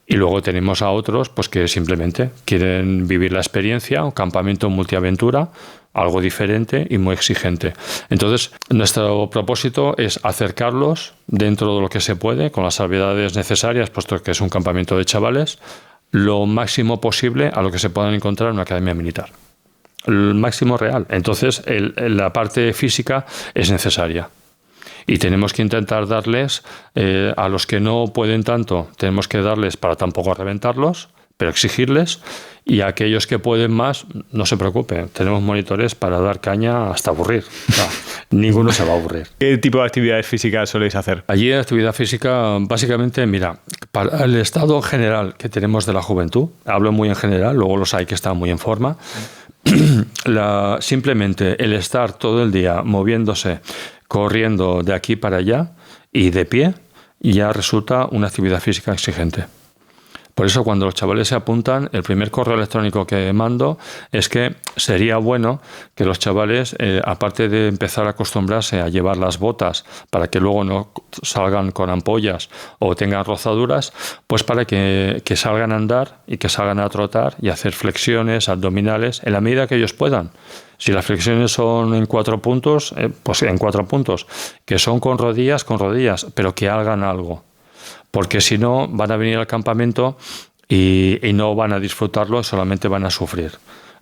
Y luego tenemos a otros pues que simplemente quieren vivir la experiencia, un campamento multiaventura, algo diferente y muy exigente. Entonces, nuestro propósito es acercarlos dentro de lo que se puede, con las salvedades necesarias, puesto que es un campamento de chavales, lo máximo posible a lo que se puedan encontrar en una academia militar. El máximo real. Entonces, la parte física es necesaria. y tenemos que intentar darles, a los que no pueden tanto, tenemos que darles para tampoco reventarlos, pero exigirles, y a aquellos que pueden más, no se preocupen, tenemos monitores para dar caña hasta aburrir. O sea, ninguno se va a aburrir. ¿Qué tipo de actividades físicas soléis hacer? Allí en actividad física, básicamente, mira, para el estado general que tenemos de la juventud, hablo muy en general, luego los hay que están muy en forma, simplemente el estar todo el día moviéndose, corriendo de aquí para allá y de pie, ya resulta una actividad física exigente. Por eso cuando los chavales se apuntan, el primer correo electrónico que mando es que sería bueno que los chavales, aparte de empezar a acostumbrarse a llevar las botas para que luego no salgan con ampollas o tengan rozaduras, pues para que salgan a andar y que salgan a trotar y hacer flexiones, abdominales, en la medida que ellos puedan. Si las flexiones son en 4 puntos, pues en 4 puntos. Que son con rodillas, pero que hagan algo. Porque si no, van a venir al campamento y no van a disfrutarlo, solamente van a sufrir.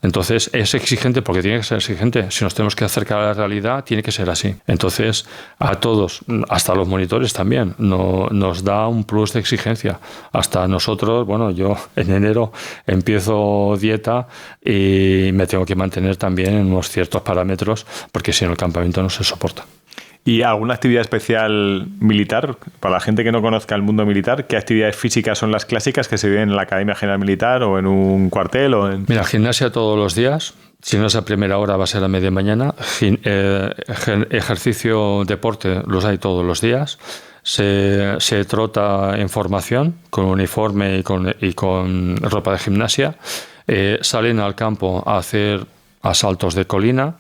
Entonces, es exigente porque tiene que ser exigente. Si nos tenemos que acercar a la realidad, tiene que ser así. Entonces, a todos, hasta los monitores también, nos da un plus de exigencia. Hasta nosotros, bueno, yo en enero empiezo dieta y me tengo que mantener también en unos ciertos parámetros, porque si no, el campamento no se soporta. ¿Y alguna actividad especial militar? Para la gente que no conozca el mundo militar, ¿qué actividades físicas son las clásicas que se viven en la Academia General Militar o en un cuartel? Mira, gimnasia todos los días. Si no es a primera hora, va a ser a media mañana. Ejercicio, deporte, los hay todos los días. Se trota en formación, con uniforme y con ropa de gimnasia. Salen al campo a hacer asaltos de colina,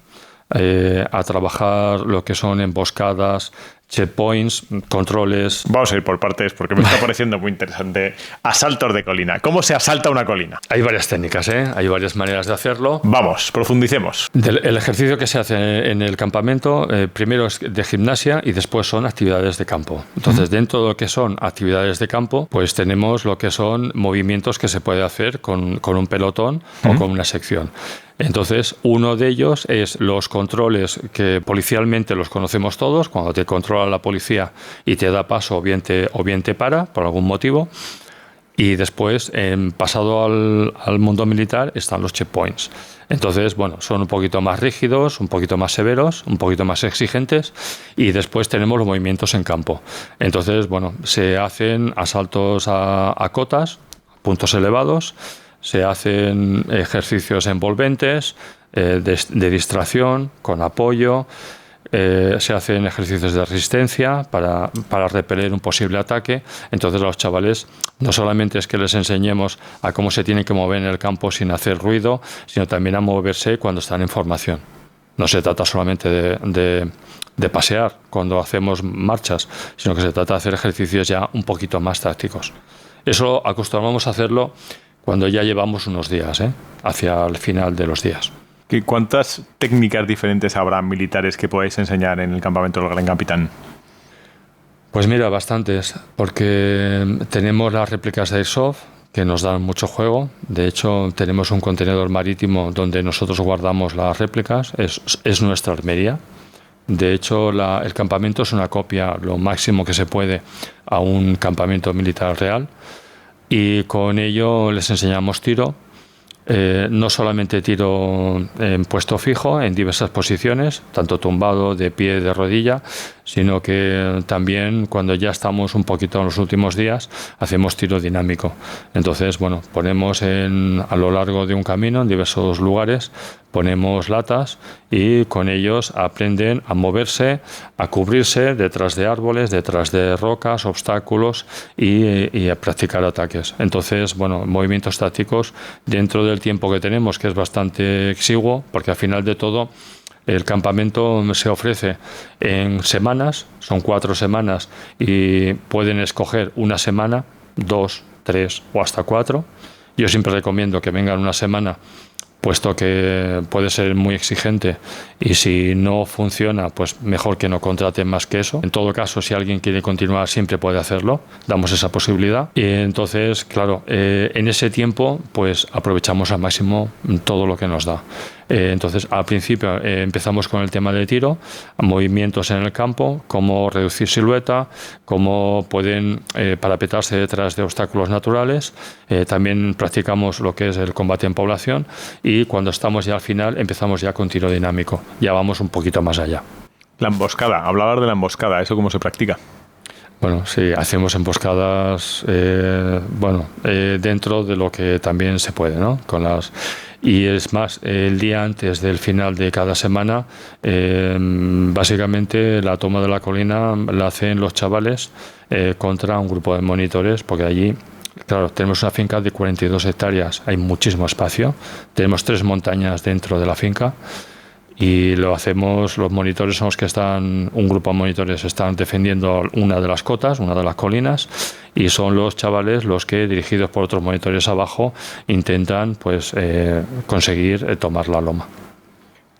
a trabajar lo que son emboscadas, checkpoints, controles. Vamos a ir por partes porque me está pareciendo muy interesante. Asaltos de colina. ¿Cómo se asalta una colina? Hay varias técnicas, hay varias maneras de hacerlo. Vamos, profundicemos. El ejercicio que se hace en el campamento, primero es de gimnasia y después son actividades de campo. Entonces, dentro de lo que son actividades de campo, pues tenemos lo que son movimientos que se puede hacer con un pelotón o con una sección. Entonces, uno de ellos es los controles que policialmente los conocemos todos, cuando te controla la policía y te da paso o bien te para por algún motivo. Y después, pasado al mundo militar, están los checkpoints. Entonces, bueno, son un poquito más rígidos, un poquito más severos, un poquito más exigentes. Y después tenemos los movimientos en campo. Entonces, bueno, se hacen asaltos a cotas, puntos elevados. Se hacen ejercicios envolventes, de distracción, con apoyo. Se hacen ejercicios de resistencia para repeler un posible ataque. Entonces, a los chavales no solamente es que les enseñemos a cómo se tienen que mover en el campo sin hacer ruido, sino también a moverse cuando están en formación. No se trata solamente de pasear cuando hacemos marchas, sino que se trata de hacer ejercicios ya un poquito más tácticos. Eso acostumbramos a hacerlo cuando ya llevamos unos días, hacia el final de los días. ¿Cuántas técnicas diferentes habrá militares que podáis enseñar en el campamento del Gran Capitán? Pues mira, bastantes, porque tenemos las réplicas de Airsoft, que nos dan mucho juego. De hecho, tenemos un contenedor marítimo donde nosotros guardamos las réplicas, es nuestra armería. De hecho, el campamento es una copia, lo máximo que se puede, a un campamento militar real. Y con ello les enseñamos tiro, no solamente tiro en puesto fijo, en diversas posiciones, tanto tumbado, de pie, de rodilla, sino que también cuando ya estamos un poquito en los últimos días, hacemos tiro dinámico. Entonces, bueno, ponemos a lo largo de un camino, en diversos lugares, ponemos latas y con ellos aprenden a moverse, a cubrirse detrás de árboles, detrás de rocas, obstáculos y a practicar ataques. Entonces, bueno, movimientos tácticos dentro del tiempo que tenemos, que es bastante exiguo, porque al final de todo el campamento se ofrece en semanas, son 4 semanas y pueden escoger una semana, 2, 3 o hasta 4. Yo siempre recomiendo que vengan una semana, puesto que puede ser muy exigente y si no funciona, pues mejor que no contraten más que eso. En todo caso, si alguien quiere continuar, siempre puede hacerlo, damos esa posibilidad. Y entonces, claro, en ese tiempo, pues aprovechamos al máximo todo lo que nos da. Entonces, al principio empezamos con el tema de tiro, movimientos en el campo, cómo reducir silueta, cómo pueden parapetarse detrás de obstáculos naturales. También practicamos lo que es el combate en población y cuando estamos ya al final empezamos ya con tiro dinámico. Ya vamos un poquito más allá. La emboscada, hablabas de la emboscada, ¿eso cómo se practica? Bueno, sí, hacemos emboscadas dentro de lo que también se puede, ¿no? Y es más, el día antes del final de cada semana, básicamente la toma de la colina la hacen los chavales contra un grupo de monitores, porque allí, claro, tenemos una finca de 42 hectáreas, hay muchísimo espacio, tenemos 3 montañas dentro de la finca. Y lo hacemos, los monitores son los que un grupo de monitores están defendiendo una de las cotas, una de las colinas, y son los chavales los que, dirigidos por otros monitores abajo, intentan conseguir tomar la loma.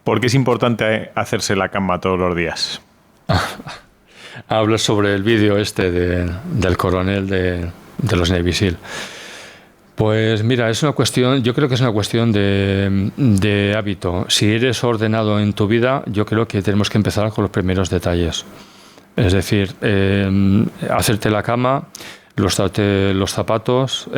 ¿Por qué es importante hacerse la cama todos los días? Hablas sobre el vídeo del coronel de los Navy SEAL. Pues mira, yo creo que es una cuestión de hábito. Si eres ordenado en tu vida, yo creo que tenemos que empezar con los primeros detalles. Es decir, hacerte la cama, los zapatos,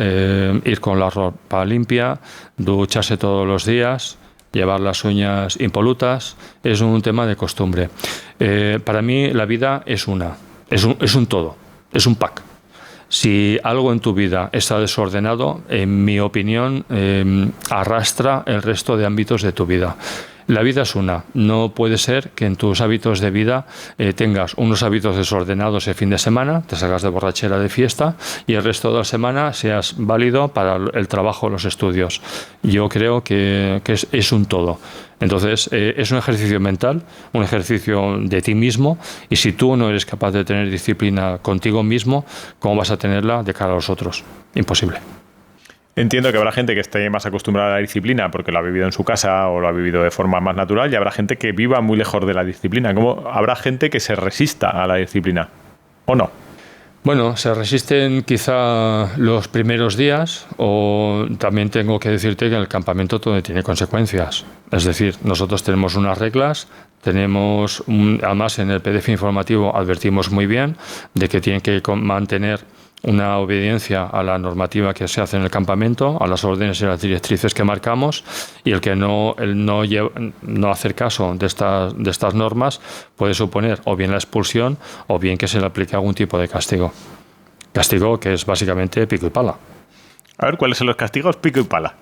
ir con la ropa limpia, ducharse todos los días, llevar las uñas impolutas, es un tema de costumbre. Para mí la vida es un todo, es un pack. Si algo en tu vida está desordenado, en mi opinión, arrastra el resto de ámbitos de tu vida. La vida es una. No puede ser que en tus hábitos de vida tengas unos hábitos desordenados el fin de semana, te salgas de borrachera de fiesta y el resto de la semana seas válido para el trabajo o los estudios. Yo creo que es un todo. Entonces, es un ejercicio mental, un ejercicio de ti mismo, y si tú no eres capaz de tener disciplina contigo mismo, ¿cómo vas a tenerla de cara a los otros? Imposible. Entiendo que habrá gente que esté más acostumbrada a la disciplina porque lo ha vivido en su casa o lo ha vivido de forma más natural, y habrá gente que viva muy lejos de la disciplina. ¿Cómo habrá gente que se resista a la disciplina? ¿O no? Bueno, se resisten quizá los primeros días, o también tengo que decirte que en el campamento todo tiene consecuencias. Es decir, nosotros tenemos unas reglas, además en el PDF informativo advertimos muy bien de que tienen que mantener una obediencia a la normativa que se hace en el campamento, a las órdenes y las directrices que marcamos, y el que no hacer caso de estas normas puede suponer o bien la expulsión o bien que se le aplique algún tipo de castigo. Castigo que es básicamente pico y pala. A ver, ¿cuáles son los castigos pico y pala?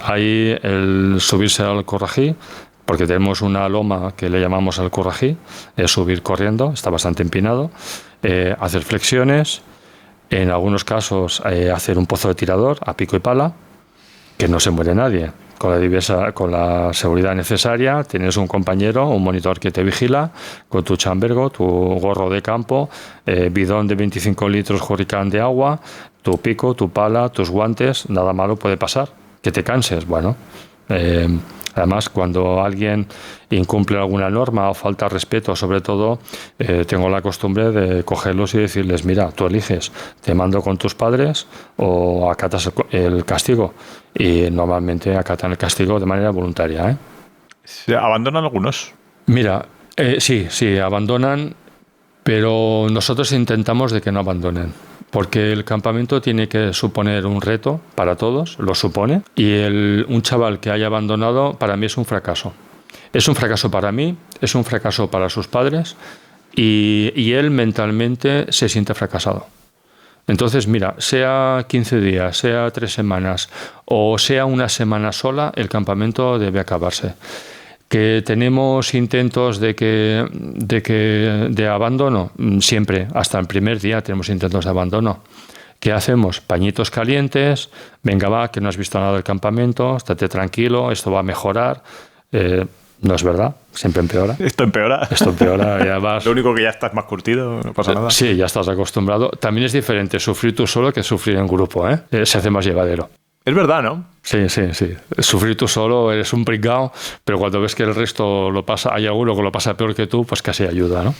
Hay el subirse al corrají, porque tenemos una loma que le llamamos al corrají, es subir corriendo, está bastante empinado, hacer flexiones. En algunos casos hacer un pozo de tirador a pico y pala, que no se muere nadie. Con la seguridad necesaria, tienes un compañero, un monitor que te vigila, con tu chambergo, tu gorro de campo, bidón de 25 litros Hurricane de agua, tu pico, tu pala, tus guantes, nada malo puede pasar. Que te canses, bueno. Además, cuando alguien incumple alguna norma o falta respeto, sobre todo, tengo la costumbre de cogerlos y decirles, mira, tú eliges, te mando con tus padres o acatas el castigo. Y normalmente acatan el castigo de manera voluntaria. ¿Se abandonan algunos? Mira, sí, abandonan, pero nosotros intentamos de que no abandonen. Porque el campamento tiene que suponer un reto para todos, lo supone, y un chaval que haya abandonado para mí es un fracaso. Es un fracaso para mí, es un fracaso para sus padres, y él mentalmente se siente fracasado. Entonces, mira, sea 15 días, sea 3 semanas o sea una semana sola, el campamento debe acabarse. ¿Que tenemos intentos de abandono? Siempre, hasta el primer día tenemos intentos de abandono. ¿Qué hacemos? Pañitos calientes, venga va, que no has visto nada del campamento, estate tranquilo, esto va a mejorar. No es verdad, siempre empeora. Esto empeora. Ya vas. Lo único que ya estás más curtido, no pasa nada. Sí, ya estás acostumbrado. También es diferente sufrir tú solo que sufrir en grupo, se hace más llevadero. Es verdad, ¿no? Sí. Sufrir tú solo, eres un pringao, pero cuando ves que el resto hay alguno que lo pasa peor que tú, pues casi ayuda, ¿no?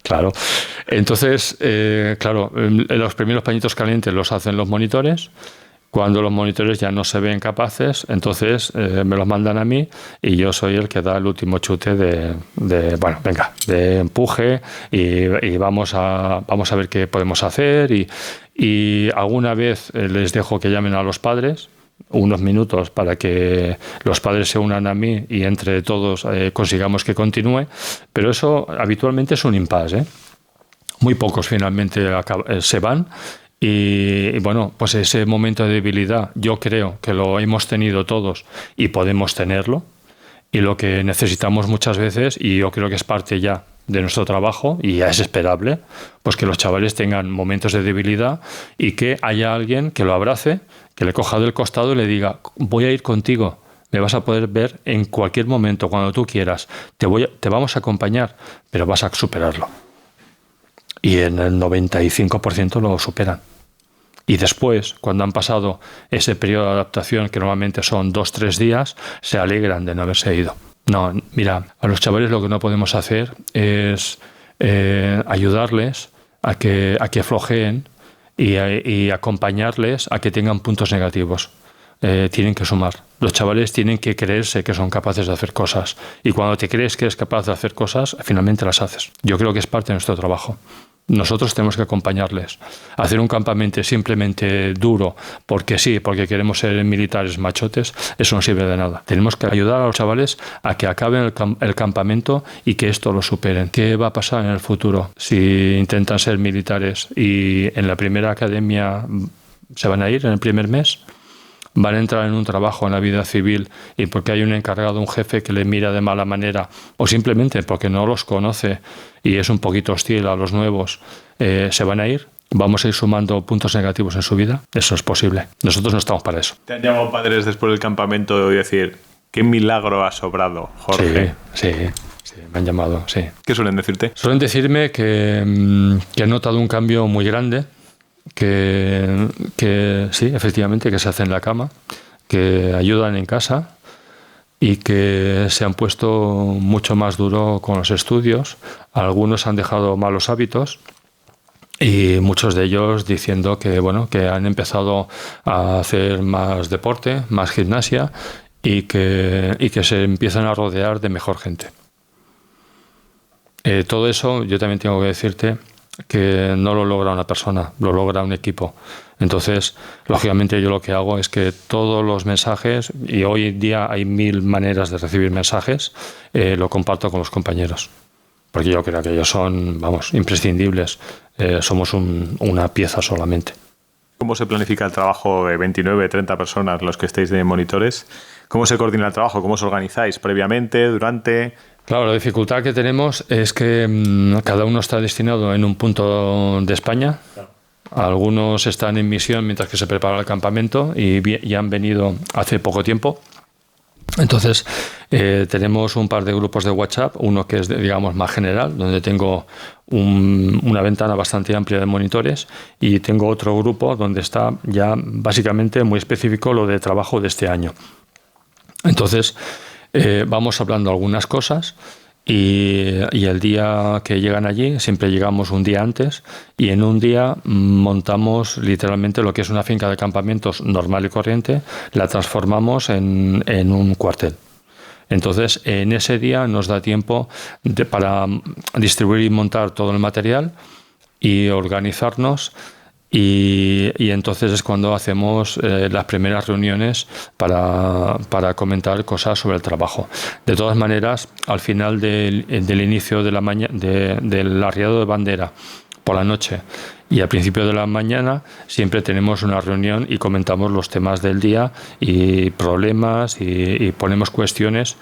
Claro. Entonces, los primeros pañitos calientes los hacen los monitores. Cuando los monitores ya no se ven capaces, entonces me los mandan a mí y yo soy el que da el último chute de empuje y vamos a ver qué podemos hacer y alguna vez les dejo que llamen a los padres unos minutos para que los padres se unan a mí y entre todos consigamos que continúe, pero eso habitualmente es un impasse, ¿eh? Muy pocos finalmente se van. Y bueno, pues ese momento de debilidad yo creo que lo hemos tenido todos y podemos tenerlo, y lo que necesitamos muchas veces, y yo creo que es parte ya de nuestro trabajo y ya es esperable, pues que los chavales tengan momentos de debilidad y que haya alguien que lo abrace, que le coja del costado y le diga: voy a ir contigo, me vas a poder ver en cualquier momento, cuando tú quieras, te vamos a acompañar, pero vas a superarlo. Y en el 95% lo superan. Y después, cuando han pasado ese periodo de adaptación, que normalmente son 2-3 días, se alegran de no haberse ido. No, mira, a los chavales lo que no podemos hacer es ayudarles a que flojeen y acompañarles a que tengan puntos negativos. Tienen que sumar. Los chavales tienen que creerse que son capaces de hacer cosas. Y cuando te crees que eres capaz de hacer cosas, finalmente las haces. Yo creo que es parte de nuestro trabajo. Nosotros tenemos que acompañarles. Hacer un campamento simplemente duro porque sí, porque queremos ser militares machotes, eso no sirve de nada. Tenemos que ayudar a los chavales a que acaben el campamento y que esto lo superen. ¿Qué va a pasar en el futuro si intentan ser militares y en la primera academia se van a ir en el primer mes? Van a entrar en un trabajo en la vida civil y porque hay un encargado, un jefe que le mira de mala manera, o simplemente porque no los conoce y es un poquito hostil a los nuevos, se van a ir. Vamos a ir sumando puntos negativos en su vida. Eso es posible. Nosotros no estamos para eso. ¿Te han llamado padres después del campamento y decir: qué milagro ha sobrado, Jorge? Sí, me han llamado, sí. ¿Qué suelen decirte? Suelen decirme que han notado un cambio muy grande, que sí, efectivamente, que se hacen en la cama, que ayudan en casa y que se han puesto mucho más duro con los estudios. Algunos han dejado malos hábitos y muchos de ellos diciendo que bueno, que han empezado a hacer más deporte, más gimnasia y que se empiezan a rodear de mejor gente. Todo eso yo también tengo que decirte que no lo logra una persona, lo logra un equipo. Entonces, lógicamente yo lo que hago es que todos los mensajes, y hoy en día hay 1000 maneras de recibir mensajes, lo comparto con los compañeros. Porque yo creo que ellos son, imprescindibles. Somos una pieza solamente. ¿Cómo se planifica el trabajo de 29, 30 personas, los que estéis de monitores? ¿Cómo se coordina el trabajo? ¿Cómo os organizáis? ¿Previamente? ¿Durante? Claro, la dificultad que tenemos es que cada uno está destinado en un punto de España. Claro. Algunos están en misión mientras que se prepara el campamento y han venido hace poco tiempo. Entonces, tenemos un par de grupos de WhatsApp, uno que es, digamos, más general, donde tengo una ventana bastante amplia de monitores, y tengo otro grupo donde está ya básicamente muy específico lo de trabajo de este año. Entonces, vamos hablando algunas cosas y el día que llegan allí, siempre llegamos un día antes, y en un día montamos literalmente lo que es una finca de campamentos normal y corriente, la transformamos en un cuartel. Entonces, en ese día nos da tiempo para distribuir y montar todo el material y organizarnos. Y entonces es cuando hacemos las primeras reuniones para comentar cosas sobre el trabajo. De todas maneras, al final del inicio de la del arriado de bandera por la noche y al principio de la mañana, siempre tenemos una reunión y comentamos los temas del día y problemas y ponemos cuestiones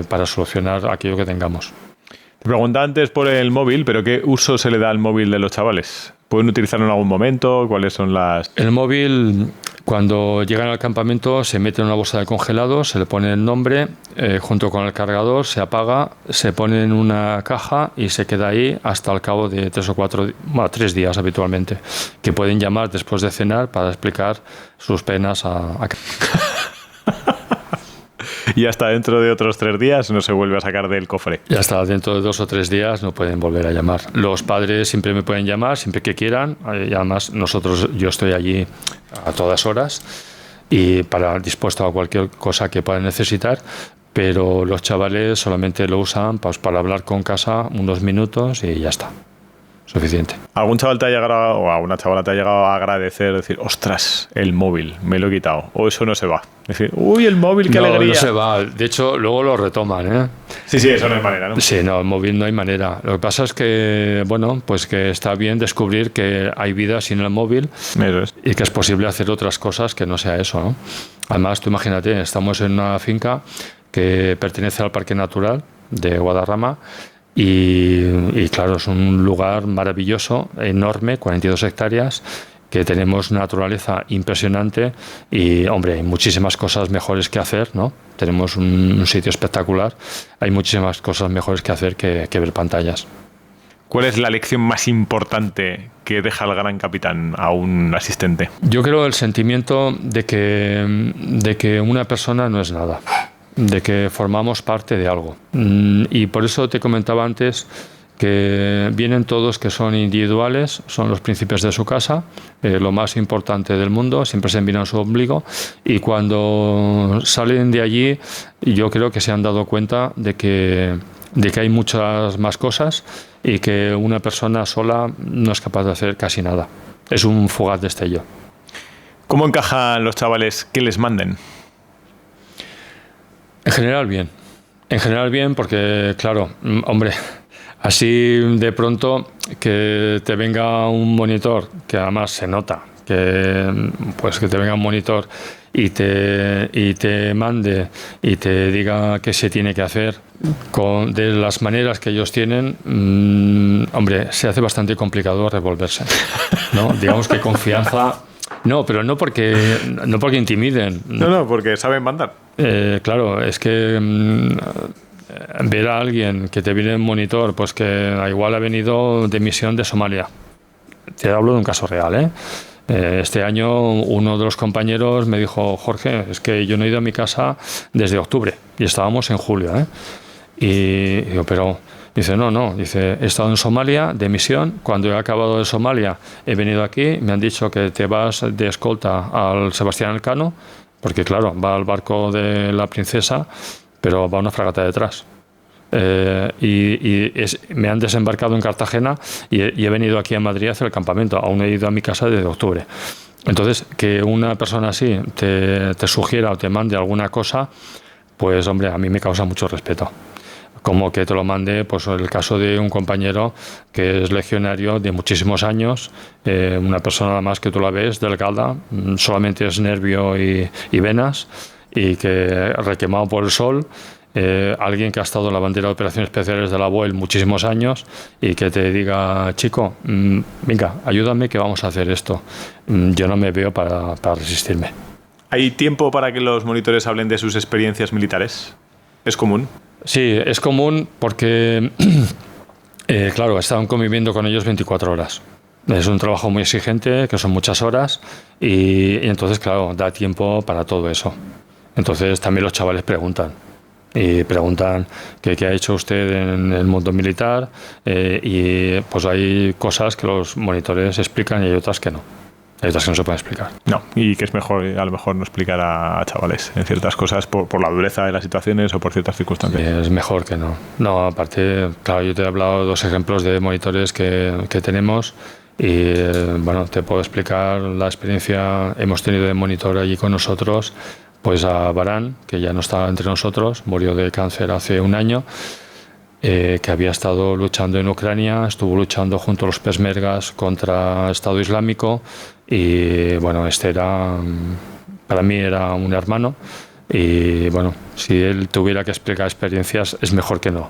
para solucionar aquello que tengamos. Te preguntaba antes por el móvil, pero ¿qué uso se le da al móvil de los chavales? ¿Pueden utilizarlo en algún momento? ¿Cuáles son las...? El móvil, cuando llegan al campamento, se mete en una bolsa de congelado, se le pone el nombre, junto con el cargador, se apaga, se pone en una caja y se queda ahí hasta el cabo de 3 días habitualmente, que pueden llamar después de cenar para explicar sus penas a... Y hasta dentro de otros 3 días no se vuelve a sacar del cofre. Y hasta dentro de 2 o 3 días no pueden volver a llamar. Los padres siempre me pueden llamar, siempre que quieran. Y además yo estoy allí a todas horas y dispuesto a cualquier cosa que puedan necesitar. Pero los chavales solamente lo usan pues, para hablar con casa unos minutos y ya está. Suficiente. ¿Algún chaval te ha llegado o a una chavala te ha llegado a agradecer, decir, ostras, el móvil, me lo he quitado? O eso no se va. Decir, uy, el móvil, qué alegría. No se va. De hecho, luego lo retoman, ¿eh? Sí, eso no hay manera, ¿no? Sí, no, el móvil no hay manera. Lo que pasa es que, bueno, pues que está bien descubrir que hay vida sin el móvil. Eso es. Y que es posible hacer otras cosas que no sea eso, ¿no? Además, tú imagínate, estamos en una finca que pertenece al Parque Natural de Guadarrama. Y claro, es un lugar maravilloso, enorme, 42 hectáreas, que tenemos naturaleza impresionante y, hombre, hay muchísimas cosas mejores que hacer, ¿no? Tenemos un sitio espectacular, hay muchísimas cosas mejores que hacer que ver pantallas. ¿Cuál es la lección más importante que deja el gran capitán a un asistente? Yo creo el sentimiento de que una persona no es nada, de que formamos parte de algo. Y por eso te comentaba antes que vienen todos que son individuales, son los príncipes de su casa, lo más importante del mundo, siempre se miran su ombligo, y cuando salen de allí yo creo que se han dado cuenta de que hay muchas más cosas y que una persona sola no es capaz de hacer casi nada. Es un fugaz destello. ¿Cómo encajan los chavales que les manden? En general bien porque, claro, hombre, así de pronto que te venga un monitor, que además se nota, que te venga un monitor y te mande y te diga qué se tiene que hacer de las maneras que ellos tienen, hombre, se hace bastante complicado revolverse, ¿no? Digamos que confianza... No, pero no porque intimiden. No, porque saben mandar. Claro, es que ver a alguien que te viene en monitor, pues que igual ha venido de misión de Somalia. Te hablo de un caso real, ¿eh? Este año uno de los compañeros me dijo, Jorge, es que yo no he ido a mi casa desde octubre y estábamos en julio, ¿eh? Y digo, pero... Dice, no, dice, he estado en Somalia de misión, cuando he acabado de Somalia he venido aquí, me han dicho que te vas de escolta al Sebastián Elcano, porque claro, va al barco de la princesa, pero va una fragata detrás. Me han desembarcado en Cartagena y he venido aquí a Madrid a hacer el campamento, aún he ido a mi casa desde octubre. Entonces, que una persona así te sugiera o te mande alguna cosa, pues hombre, a mí me causa mucho respeto. Como que te lo mande, pues el caso de un compañero que es legionario de muchísimos años, una persona además que tú la ves delgada, solamente es nervio y venas, y que requemado por el sol, alguien que ha estado en la bandera de operaciones especiales de la BOEL muchísimos años y que te diga, chico, venga, ayúdame que vamos a hacer esto. Yo no me veo para resistirme. ¿Hay tiempo para que los monitores hablen de sus experiencias militares? ¿Es común? Sí, es común porque, claro, estaban conviviendo con ellos 24 horas. Es un trabajo muy exigente, que son muchas horas, y entonces, claro, da tiempo para todo eso. Entonces también los chavales preguntan. Y preguntan qué ha hecho usted en el mundo militar, y pues hay cosas que los monitores explican y hay otras que no. Hay otras que no se pueden explicar. No, y que es mejor, a lo mejor, no explicar a chavales en ciertas cosas por la dureza de las situaciones o por ciertas circunstancias. Es mejor que no. No, aparte, claro, yo te he hablado de 2 ejemplos de monitores que tenemos y, bueno, te puedo explicar la experiencia. Hemos tenido de monitor allí con nosotros, pues a Barán, que ya no está entre nosotros, murió de cáncer hace un año. Que había estado luchando en Ucrania, estuvo luchando junto a los peshmergas contra Estado Islámico y bueno, para mí era un hermano y bueno, si él tuviera que explicar experiencias es mejor que no.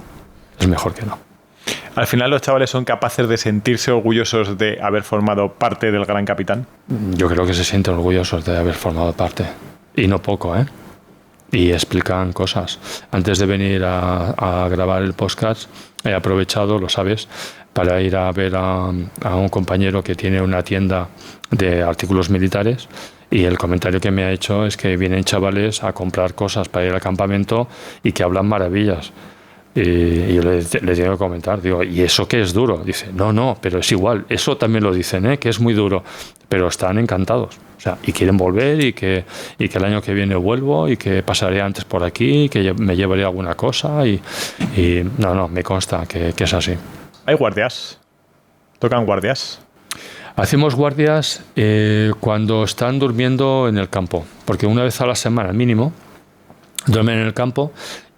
¿Al final los chavales son capaces de sentirse orgullosos de haber formado parte del gran capitán? Yo creo que se sienten orgullosos de haber formado parte y no poco, ¿eh? Y explican cosas. Antes de venir a grabar el podcast he aprovechado, lo sabes, para ir a ver a un compañero que tiene una tienda de artículos militares Y el comentario que me ha hecho es que vienen chavales a comprar cosas para ir al campamento y que hablan maravillas. Y yo le tengo que comentar, digo, ¿y eso qué es duro? Dice, no, pero es igual, eso también lo dicen, que es muy duro, pero están encantados, o sea, y quieren volver y que el año que viene vuelvo y que pasaré antes por aquí, y que me llevaré alguna cosa y no, me consta que es así. ¿Hay guardias? ¿Tocan guardias? Hacemos guardias cuando están durmiendo en el campo, porque una vez a la semana mínimo duermen en el campo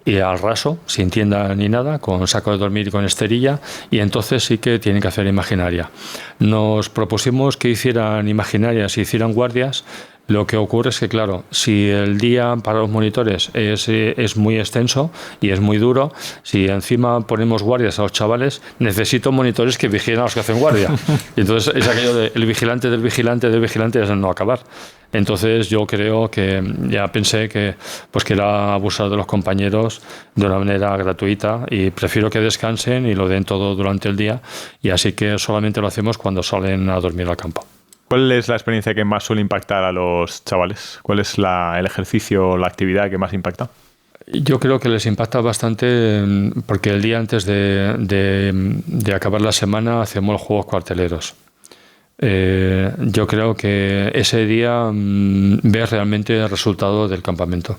y al raso, sin tienda ni nada, con saco de dormir y con esterilla, y entonces sí que tienen que hacer imaginaria. Nos propusimos que hicieran imaginarias y hicieran guardias. Lo que ocurre es que, claro, si el día para los monitores es muy extenso y es muy duro, si encima ponemos guardias a los chavales, necesito monitores que vigilen a los que hacen guardia. Y entonces es aquello de el vigilante del vigilante del vigilante es el no acabar. Entonces yo creo que ya pensé que era abusar de los compañeros de una manera gratuita y prefiero que descansen y lo den todo durante el día, y así que solamente lo hacemos cuando salen a dormir al campo. ¿Cuál es la experiencia que más suele impactar a los chavales? ¿Cuál es el ejercicio, la actividad que más impacta? Yo creo que les impacta bastante porque el día antes de acabar la semana hacemos los juegos cuarteleros. Yo creo que ese día ves realmente el resultado del campamento.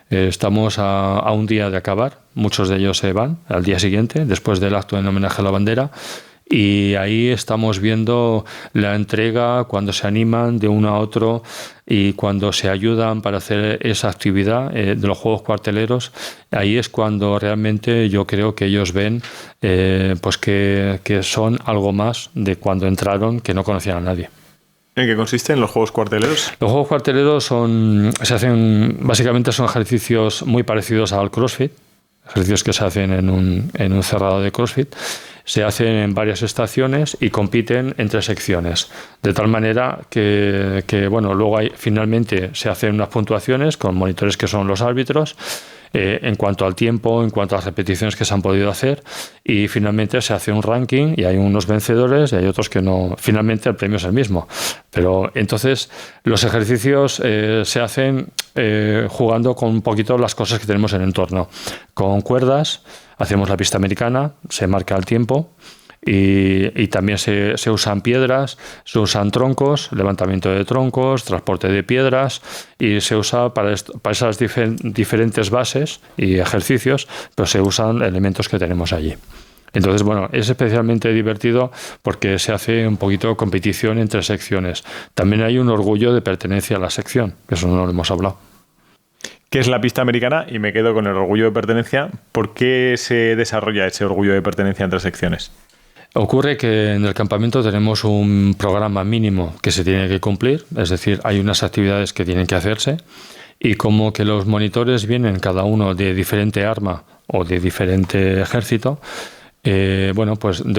Estamos a un día de acabar, muchos de ellos se van al día siguiente, después del acto en homenaje a la bandera, y ahí estamos viendo la entrega, cuando se animan de uno a otro y cuando se ayudan para hacer esa actividad de los juegos cuarteleros. Ahí es cuando realmente yo creo que ellos ven que son algo más de cuando entraron, que no conocían a nadie. ¿En qué consisten los juegos cuarteleros? Los juegos cuarteleros básicamente son ejercicios muy parecidos al CrossFit, ejercicios que se hacen en un cerrado de CrossFit. Se hacen en varias estaciones y compiten entre secciones, de tal manera que luego finalmente se hacen unas puntuaciones con monitores que son los árbitros, en cuanto al tiempo, en cuanto a las repeticiones que se han podido hacer, y finalmente se hace un ranking y hay unos vencedores y hay otros que no. Finalmente el premio es el mismo, pero entonces los ejercicios se hacen jugando con un poquito las cosas que tenemos en el entorno. Con cuerdas hacemos la pista americana, se marca el tiempo. Y también se usan piedras, se usan troncos, levantamiento de troncos, transporte de piedras, y se usa para esas diferentes bases y ejercicios, pero se usan elementos que tenemos allí. Entonces, es especialmente divertido porque se hace un poquito competición entre secciones. También hay un orgullo de pertenencia a la sección, que eso no lo hemos hablado. ¿Qué es la pista americana? Y me quedo con el orgullo de pertenencia. ¿Por qué se desarrolla ese orgullo de pertenencia entre secciones? Ocurre que en el campamento tenemos un programa mínimo que se tiene que cumplir, es decir, hay unas actividades que tienen que hacerse, y como que los monitores vienen cada uno de diferente arma o de diferente ejército, de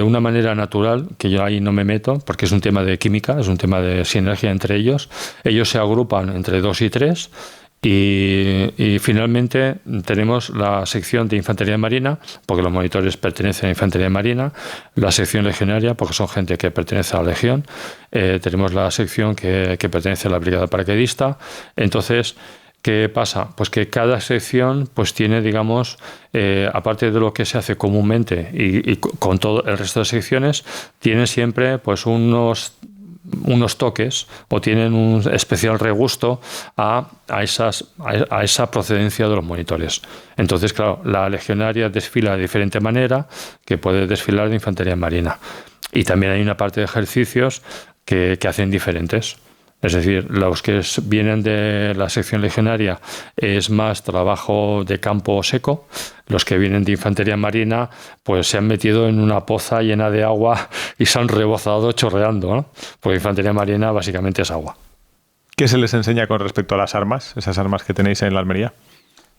una manera natural, que yo ahí no me meto porque es un tema de química, es un tema de sinergia entre ellos se agrupan entre 2 y 3. Y finalmente tenemos la sección de infantería marina, porque los monitores pertenecen a infantería marina, la sección legionaria, porque son gente que pertenece a la legión, tenemos la sección que pertenece a la brigada paracaidista. Entonces, ¿qué pasa? Pues que cada sección tiene, digamos, aparte de lo que se hace comúnmente y con todo el resto de secciones, tiene siempre unos toques o tienen un especial regusto a esa procedencia de los monitores. Entonces, claro, la legionaria desfila de diferente manera que puede desfilar de infantería marina. Y también hay una parte de ejercicios que hacen diferentes. Es decir, los que vienen de la sección legionaria es más trabajo de campo seco. Los que vienen de infantería marina se han metido en una poza llena de agua y se han rebozado chorreando, ¿no? Porque infantería marina básicamente es agua. ¿Qué se les enseña con respecto a las armas, esas armas que tenéis en la Almería?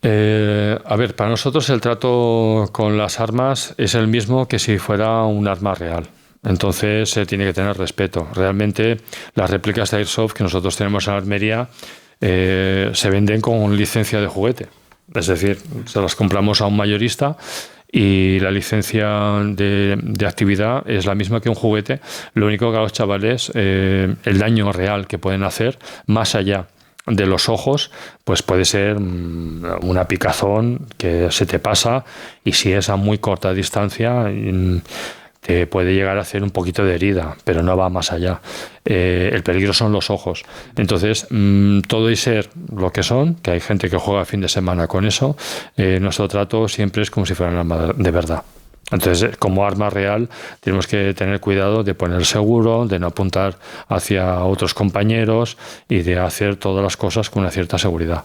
Para nosotros el trato con las armas es el mismo que si fuera un arma real. Entonces se tiene que tener respeto. Realmente las réplicas de Airsoft que nosotros tenemos en Almería se venden con licencia de juguete. Es decir, se las compramos a un mayorista y la licencia de actividad es la misma que un juguete. Lo único que a los chavales, el daño real que pueden hacer, más allá de los ojos, pues puede ser una picazón que se te pasa, y si es a muy corta distancia te puede llegar a hacer un poquito de herida, pero no va más allá. El peligro son los ojos. Entonces, todo y ser lo que son, que hay gente que juega fin de semana con eso, nuestro trato siempre es como si fuera un arma de verdad. Entonces, como arma real, tenemos que tener cuidado de poner seguro, de no apuntar hacia otros compañeros y de hacer todas las cosas con una cierta seguridad.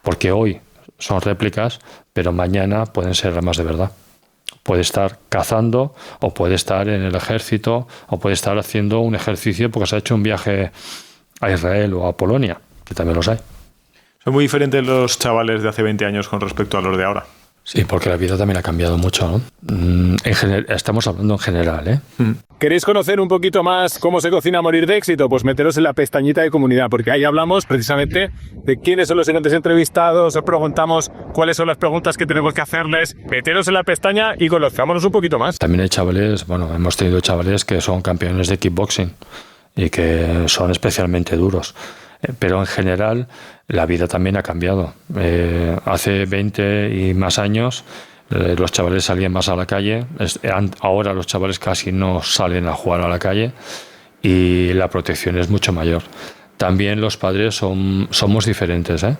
Porque hoy son réplicas, pero mañana pueden ser armas de verdad. Puede estar cazando, o puede estar en el ejército, o puede estar haciendo un ejercicio porque se ha hecho un viaje a Israel o a Polonia, que también los hay. Son muy diferentes los chavales de hace 20 años con respecto a los de ahora. Sí, porque la vida también ha cambiado mucho, ¿no? Estamos hablando en general, ¿eh? ¿Queréis conocer un poquito más cómo se cocina a morir de éxito? Pues meteros en la pestañita de comunidad, porque ahí hablamos precisamente de quiénes son los siguientes entrevistados, os preguntamos cuáles son las preguntas que tenemos que hacerles. Meteros en la pestaña y conozcámonos un poquito más. También hay chavales, hemos tenido chavales que son campeones de kickboxing y que son especialmente duros. Pero en general la vida también ha cambiado. Hace 20 y más años los chavales salían más a la calle. Ahora los chavales casi no salen a jugar a la calle y la protección es mucho mayor. También los padres somos diferentes, ¿eh?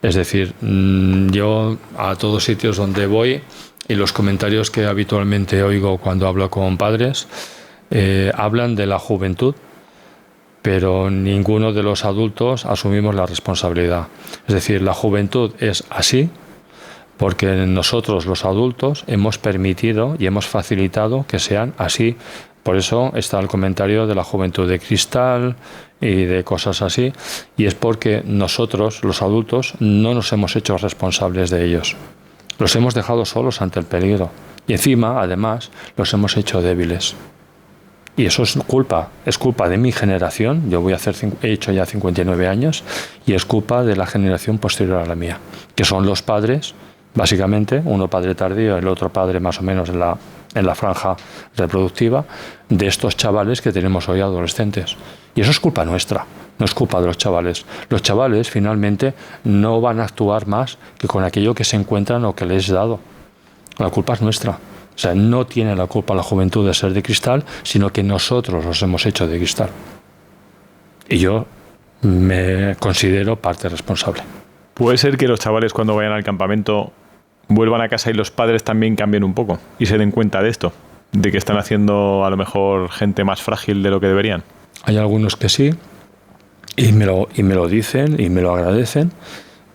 Es decir, yo a todos sitios donde voy y los comentarios que habitualmente oigo cuando hablo con padres hablan de la juventud, pero ninguno de los adultos asumimos la responsabilidad. Es decir, la juventud es así porque nosotros los adultos hemos permitido y hemos facilitado que sean así. Por eso está el comentario de la juventud de cristal y de cosas así, y es porque nosotros, los adultos, no nos hemos hecho responsables de ellos. Los hemos dejado solos ante el peligro y encima, además, los hemos hecho débiles. Y eso es culpa de mi generación. He hecho ya 59 años y es culpa de la generación posterior a la mía, que son los padres, básicamente, uno padre tardío, el otro padre más o menos en la franja reproductiva, de estos chavales que tenemos hoy adolescentes. Y eso es culpa nuestra, no es culpa de los chavales. Los chavales finalmente no van a actuar más que con aquello que se encuentran o que les he dado. La culpa es nuestra. O sea, no tiene la culpa la juventud de ser de cristal, sino que nosotros los hemos hecho de cristal. Y yo me considero parte responsable. ¿Puede ser que los chavales cuando vayan al campamento vuelvan a casa y los padres también cambien un poco y se den cuenta de esto? De que están haciendo a lo mejor gente más frágil de lo que deberían. Hay algunos que sí, y me lo dicen y me lo agradecen,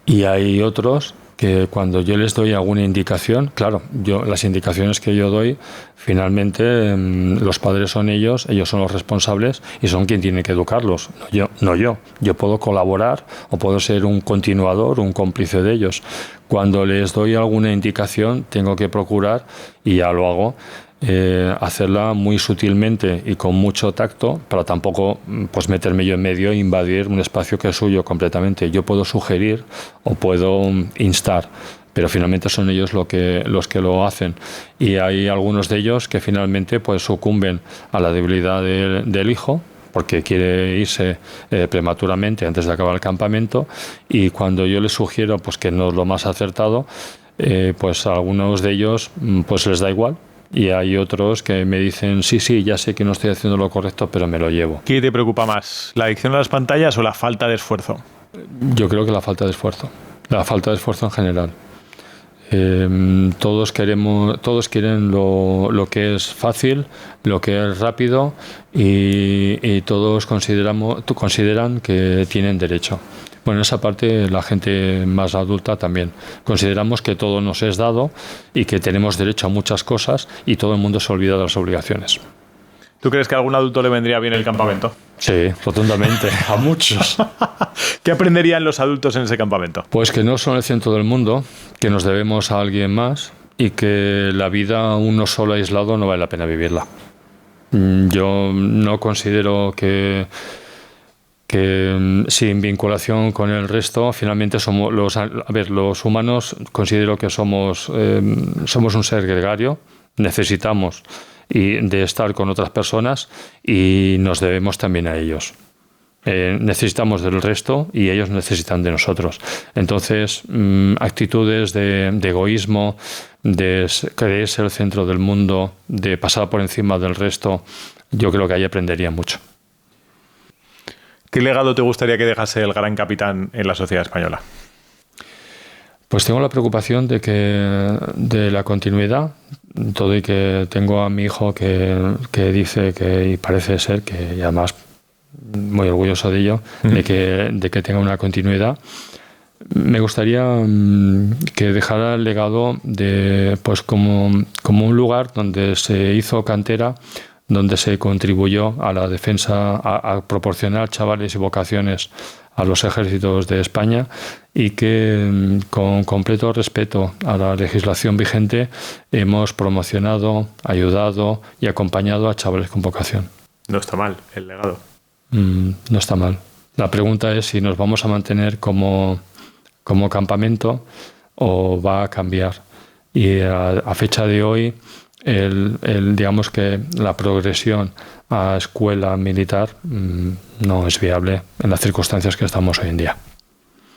y hay otros que cuando yo les doy alguna indicación, claro, las indicaciones que yo doy, finalmente los padres son ellos son los responsables y son quien tiene que educarlos, no yo. Yo puedo colaborar o puedo ser un continuador, un cómplice de ellos. Cuando les doy alguna indicación, tengo que procurar, y ya lo hago, hacerla muy sutilmente y con mucho tacto, para tampoco pues meterme yo en medio e invadir un espacio que es suyo completamente. Yo puedo sugerir o puedo instar, pero finalmente son ellos los que lo hacen, y hay algunos de ellos que finalmente pues sucumben a la debilidad del hijo, porque quiere irse prematuramente antes de acabar el campamento, y cuando yo les sugiero pues que no es lo más acertado, pues a algunos de ellos pues les da igual. Y hay otros que me dicen, sí, ya sé que no estoy haciendo lo correcto, pero me lo llevo. ¿Qué te preocupa más, la adicción a las pantallas o la falta de esfuerzo? Yo creo que la falta de esfuerzo. La falta de esfuerzo en general. Todos quieren lo que es fácil, lo que es rápido, y todos consideran que tienen derecho. Bueno, en esa parte la gente más adulta también. Consideramos que todo nos es dado y que tenemos derecho a muchas cosas, y todo el mundo se olvida de las obligaciones. ¿Tú crees que a algún adulto le vendría bien el campamento? Sí, rotundamente, a muchos. ¿Qué aprenderían los adultos en ese campamento? Pues que no son el centro del mundo, que nos debemos a alguien más y que la vida uno solo aislado no vale la pena vivirla. Yo no considero que porque sin vinculación con el resto, finalmente somos los humanos, considero que somos un ser gregario, necesitamos de estar con otras personas y nos debemos también a ellos. Necesitamos del resto y ellos necesitan de nosotros. Entonces, actitudes de egoísmo, de creerse el centro del mundo, de pasar por encima del resto, yo creo que ahí aprendería mucho. ¿Qué legado te gustaría que dejase el gran capitán en la sociedad española? Pues tengo la preocupación de la continuidad, todo, y que tengo a mi hijo que dice que, y parece ser que, y además muy orgulloso de ello, de que tenga una continuidad. Me gustaría que dejara el legado de, pues, como un lugar donde se hizo cantera, donde se contribuyó a la defensa, a proporcionar chavales y vocaciones a los ejércitos de España, y que con completo respeto a la legislación vigente hemos promocionado, ayudado y acompañado a chavales con vocación. No está mal el legado. No está mal. La pregunta es si nos vamos a mantener como campamento o va a cambiar. Y a fecha de hoy, digamos que la progresión a escuela militar no es viable en las circunstancias que estamos hoy en día.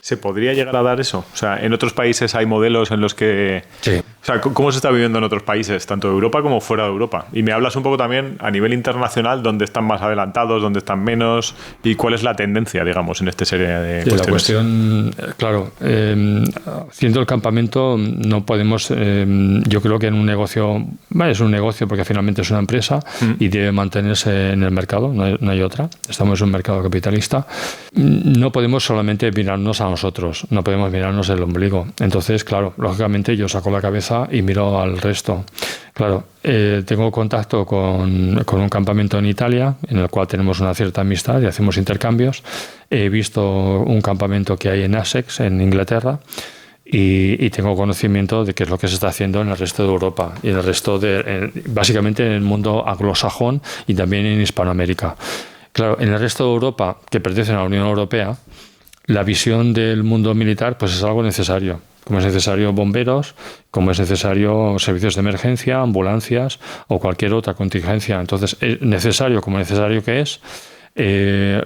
¿Se podría llegar a dar eso? O sea, en otros países hay modelos en los que... Sí. O sea, ¿cómo se está viviendo en otros países, tanto de Europa como fuera de Europa? Y me hablas un poco también a nivel internacional, dónde están más adelantados, dónde están menos, y cuál es la tendencia, digamos, en esta serie de cuestiones. La cuestión, claro, siendo el campamento no podemos, yo creo que en un negocio, es un negocio porque finalmente es una empresa y debe mantenerse en el mercado, no hay otra, estamos en un mercado capitalista, no podemos solamente mirarnos a nosotros, no podemos mirarnos el ombligo. Entonces, claro, lógicamente yo saco la cabeza y miro al resto. Claro, tengo contacto con un campamento en Italia, en el cual tenemos una cierta amistad y hacemos intercambios. He visto un campamento que hay en Essex, en Inglaterra, y tengo conocimiento de qué es lo que se está haciendo en el resto de Europa y en el resto básicamente en el mundo anglosajón y también en Hispanoamérica. Claro, en el resto de Europa, que pertenecen a la Unión Europea, la visión del mundo militar pues es algo necesario. Como es necesario bomberos, como es necesario servicios de emergencia, ambulancias o cualquier otra contingencia. Entonces, es necesario, como necesario que es,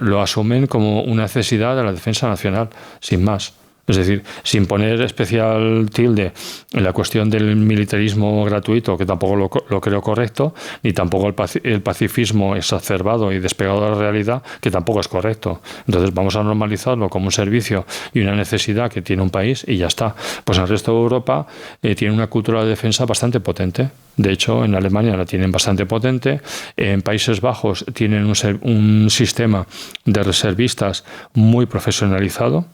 lo asumen como una necesidad de la defensa nacional, sin más. Es decir, sin poner especial tilde en la cuestión del militarismo gratuito, que tampoco lo creo correcto, ni tampoco el pacifismo exacerbado y despegado de la realidad, que tampoco es correcto. Entonces vamos a normalizarlo como un servicio y una necesidad que tiene un país y ya está. Pues en el resto de Europa tiene una cultura de defensa bastante potente. De hecho, en Alemania la tienen bastante potente. En Países Bajos tienen un sistema de reservistas muy profesionalizado.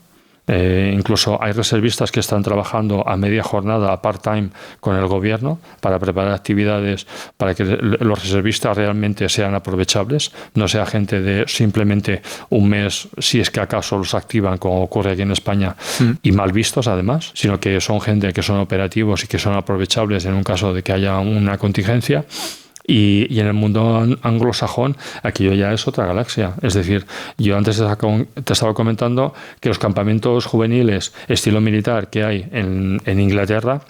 Incluso hay reservistas que están trabajando a media jornada, a part-time, con el gobierno para preparar actividades para que los reservistas realmente sean aprovechables, no sea gente de simplemente un mes, si es que acaso los activan, como ocurre aquí en España, y mal vistos además, sino que son gente que son operativos y que son aprovechables en un caso de que haya una contingencia. Y en el mundo anglosajón, aquello ya es otra galaxia. Es decir, yo antes te estaba comentando que los campamentos juveniles estilo militar que hay en Inglaterra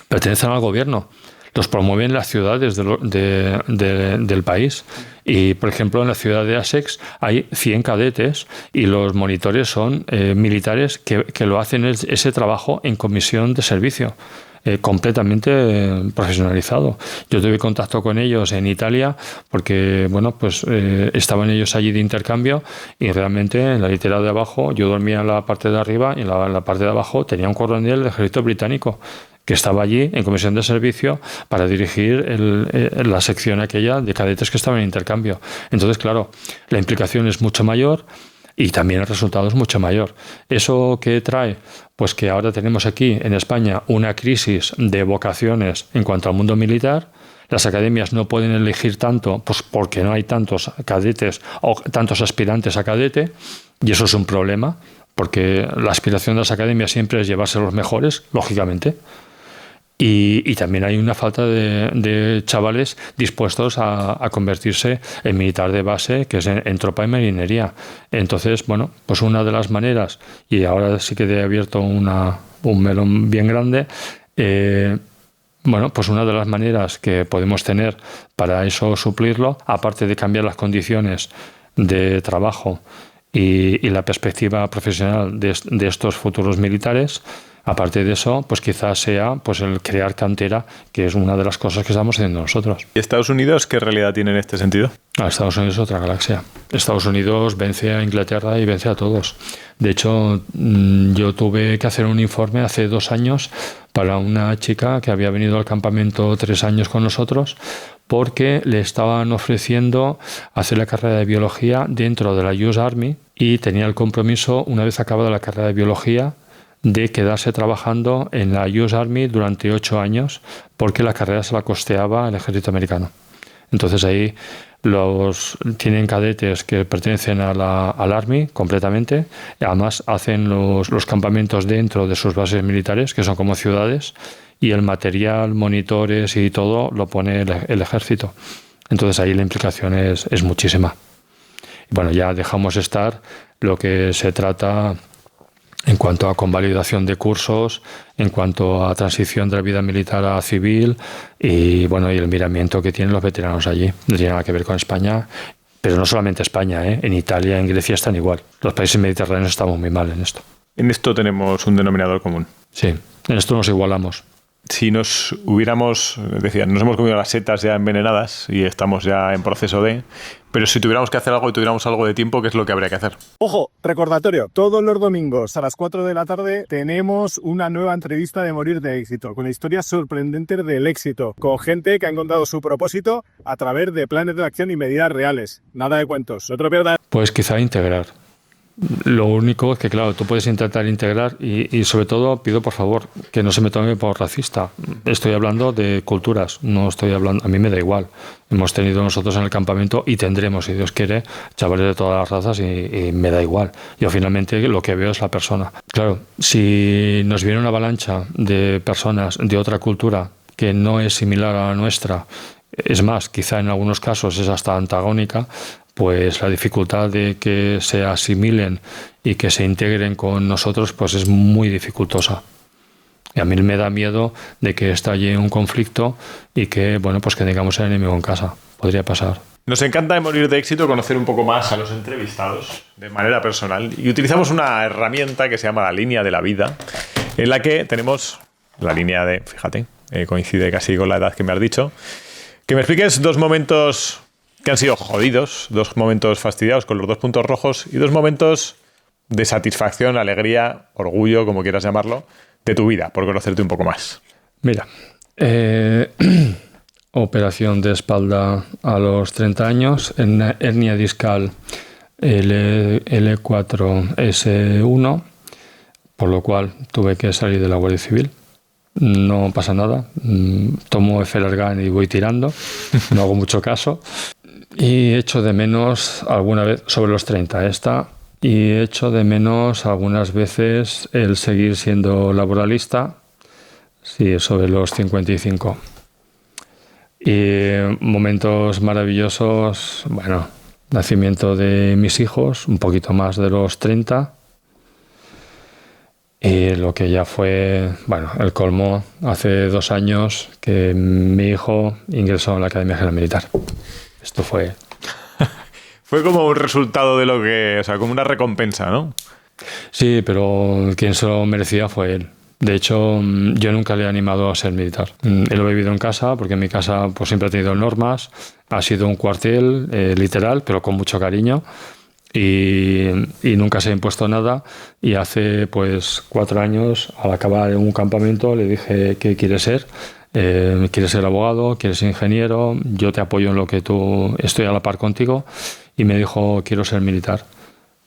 pertenecen al gobierno. Los promueven las ciudades del país. Y, por ejemplo, en la ciudad de Essex hay 100 cadetes y los monitores son militares que lo hacen ese trabajo en comisión de servicio. Completamente profesionalizado. Yo tuve contacto con ellos en Italia porque, bueno, pues estaban ellos allí de intercambio y realmente en la litera de abajo yo dormía en la parte de arriba y en la parte de abajo tenía un coronel del ejército británico que estaba allí en comisión de servicio para dirigir la sección aquella de cadetes que estaban en intercambio. Entonces, claro, la implicación es mucho mayor y también el resultado es mucho mayor. ¿Eso qué trae? Pues que ahora tenemos aquí en España una crisis de vocaciones en cuanto al mundo militar. Las academias no pueden elegir tanto, pues porque no hay tantos cadetes o tantos aspirantes a cadete, y eso es un problema, porque la aspiración de las academias siempre es llevarse a los mejores, lógicamente. Y también hay una falta de chavales dispuestos a convertirse en militar de base, que es en tropa y marinería. Entonces, bueno, pues una de las maneras, y ahora sí que he abierto un melón bien grande, bueno, pues una de las maneras que podemos tener para eso suplirlo, aparte de cambiar las condiciones de trabajo y la perspectiva profesional de estos futuros militares, aparte de eso, pues quizás sea pues el crear cantera, que es una de las cosas que estamos haciendo nosotros. ¿Y Estados Unidos qué realidad tiene en este sentido? Estados Unidos es otra galaxia. Estados Unidos vence a Inglaterra y vence a todos. De hecho, yo tuve que hacer un informe hace 2 años para una chica que había venido al campamento 3 años con nosotros, porque le estaban ofreciendo hacer la carrera de biología dentro de la US Army y tenía el compromiso, una vez acabada la carrera de biología, de quedarse trabajando en la US Army durante 8 años, porque la carrera se la costeaba el ejército americano. Entonces ahí tienen cadetes que pertenecen al Army completamente, y además hacen los campamentos dentro de sus bases militares, que son como ciudades, y el material, monitores y todo lo pone el ejército. Entonces ahí la implicación es muchísima. Y bueno, ya dejamos estar lo que se trata en cuanto a convalidación de cursos, en cuanto a transición de la vida militar a civil y bueno, y el miramiento que tienen los veteranos allí. No tiene nada que ver con España, pero no solamente España, en Italia, en Grecia están igual. Los países mediterráneos estamos muy mal en esto. En esto tenemos un denominador común. Sí, en esto nos igualamos. Si nos hemos comido las setas ya envenenadas y estamos ya en proceso pero si tuviéramos que hacer algo y tuviéramos algo de tiempo, ¿qué es lo que habría que hacer? Ojo, recordatorio, todos los domingos a las 4 de la tarde tenemos una nueva entrevista de Morir de Éxito, con historias sorprendentes del éxito, con gente que ha encontrado su propósito a través de planes de acción y medidas reales. Nada de cuentos, no te lo pierdas. Pues quizá integrar. Lo único es que, claro, tú puedes intentar integrar y sobre todo pido, por favor, que no se me tome por racista. Estoy hablando de culturas, no estoy hablando... A mí me da igual. Hemos tenido nosotros en el campamento y tendremos, si Dios quiere, chavales de todas las razas y me da igual. Yo finalmente lo que veo es la persona. Claro, si nos viene una avalancha de personas de otra cultura que no es similar a la nuestra, es más, quizá en algunos casos es hasta antagónica, pues la dificultad de que se asimilen y que se integren con nosotros pues es muy dificultosa. Y a mí me da miedo de que estalle un conflicto y que, bueno, pues que tengamos el enemigo en casa. Podría pasar. Nos encanta en Morir de Éxito conocer un poco más a los entrevistados de manera personal y utilizamos una herramienta que se llama la línea de la vida, en la que tenemos la línea de, fíjate, coincide casi con la edad que me has dicho, que me expliques 2 momentos que han sido jodidos, 2 momentos fastidiados con los 2 puntos rojos y 2 momentos de satisfacción, alegría, orgullo, como quieras llamarlo, de tu vida, por conocerte un poco más. Mira, operación de espalda a los 30 años, hernia discal L4S1, por lo cual tuve que salir de la Guardia Civil. No pasa nada, tomo Efelergan y voy tirando, no hago mucho caso. Y echo de menos alguna vez, sobre los 30 y echo de menos algunas veces el seguir siendo laboralista, sí, sobre los 55. Y momentos maravillosos, bueno, nacimiento de mis hijos, un poquito más de los 30. Y lo que ya fue, bueno, el colmo, hace 2 años que mi hijo ingresó en la Academia General Militar. Esto fue... Fue como un resultado de lo que... O sea, como una recompensa, ¿no? Sí, pero quien se lo merecía fue él. De hecho, yo nunca le he animado a ser militar. Él lo he vivido en casa, porque en mi casa pues, siempre ha tenido normas. Ha sido un cuartel, literal, pero con mucho cariño. Y nunca se ha impuesto nada. Y hace pues 4 años, al acabar un campamento, le dije ¿qué quieres ser? ¿Quieres ser abogado? ¿Quieres ser ingeniero? Yo te apoyo en lo que tú... Estoy a la par contigo. Y me dijo, quiero ser militar.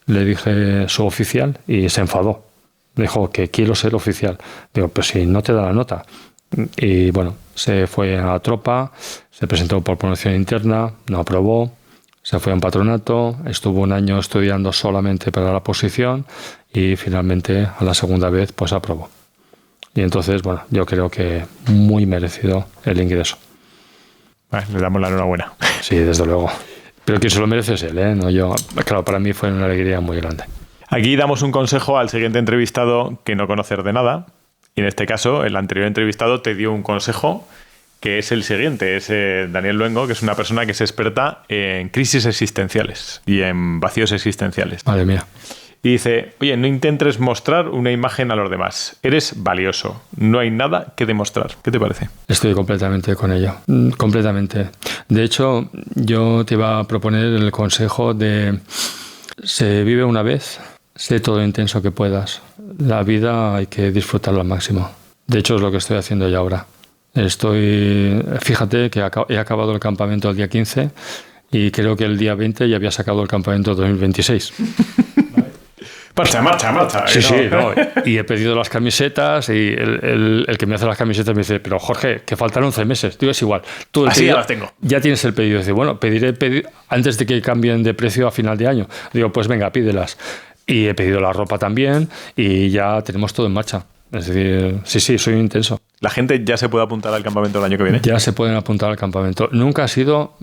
Le dije, soy oficial, y se enfadó. Me dijo que quiero ser oficial. Digo, pues si no te da la nota. Y bueno, se fue a la tropa, se presentó por promoción interna, no aprobó, se fue a un patronato, estuvo 1 año estudiando solamente para la posición y finalmente a la segunda vez pues aprobó. Y entonces, bueno, yo creo que muy merecido el ingreso. Vale, le damos la enhorabuena. Sí, desde luego. Pero quien se lo merece es él, ¿eh? No yo. Claro, para mí fue una alegría muy grande. Aquí damos un consejo al siguiente entrevistado que no conocer de nada. Y en este caso, el anterior entrevistado te dio un consejo que es el siguiente. Es Daniel Luengo, que es una persona que es experta en crisis existenciales y en vacíos existenciales. Madre mía. Y dice, oye, no intentes mostrar una imagen a los demás. Eres valioso. No hay nada que demostrar. ¿Qué te parece? Estoy completamente con ello. Completamente. De hecho, yo te iba a proponer el consejo de se vive una vez, sé todo lo intenso que puedas. La vida hay que disfrutarlo al máximo. De hecho, es lo que estoy haciendo ya ahora. Fíjate que he acabado el campamento el día 15 y creo que el día 20 ya había sacado el campamento 2026. Marcha. Sí, sí, no. Y he pedido las camisetas y el que me hace las camisetas me dice, pero Jorge, que faltan 11 meses. Digo, es igual. Tú Así ya las tengo. Ya tienes el pedido. Dice, bueno, pediré antes de que cambien de precio a final de año. Digo, pues venga, pídelas. Y he pedido la ropa también y ya tenemos todo en marcha. Es decir, sí, soy intenso. ¿La gente ya se puede apuntar al campamento del año que viene? Ya se pueden apuntar al campamento. Nunca ha sido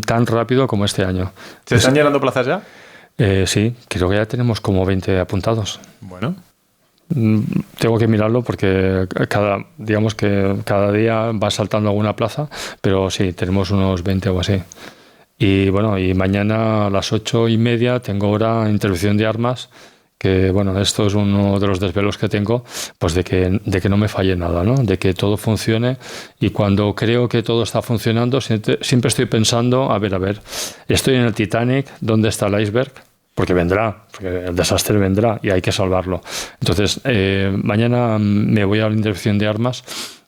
tan rápido como este año. ¿Se están llenando plazas ya? Sí, creo que ya tenemos como 20 apuntados. Bueno. Tengo que mirarlo porque digamos que cada día va saltando alguna plaza, pero sí, tenemos unos 20 o así. Y bueno, y mañana a las 8:30 tengo hora intervención de armas, que bueno, esto es uno de los desvelos que tengo, pues de que no me falle nada, ¿no? De que todo funcione, y cuando creo que todo está funcionando, siempre estoy pensando, a ver, estoy en el Titanic, ¿dónde está el iceberg? Porque el desastre vendrá y hay que salvarlo. Entonces, mañana me voy a la intervención de armas,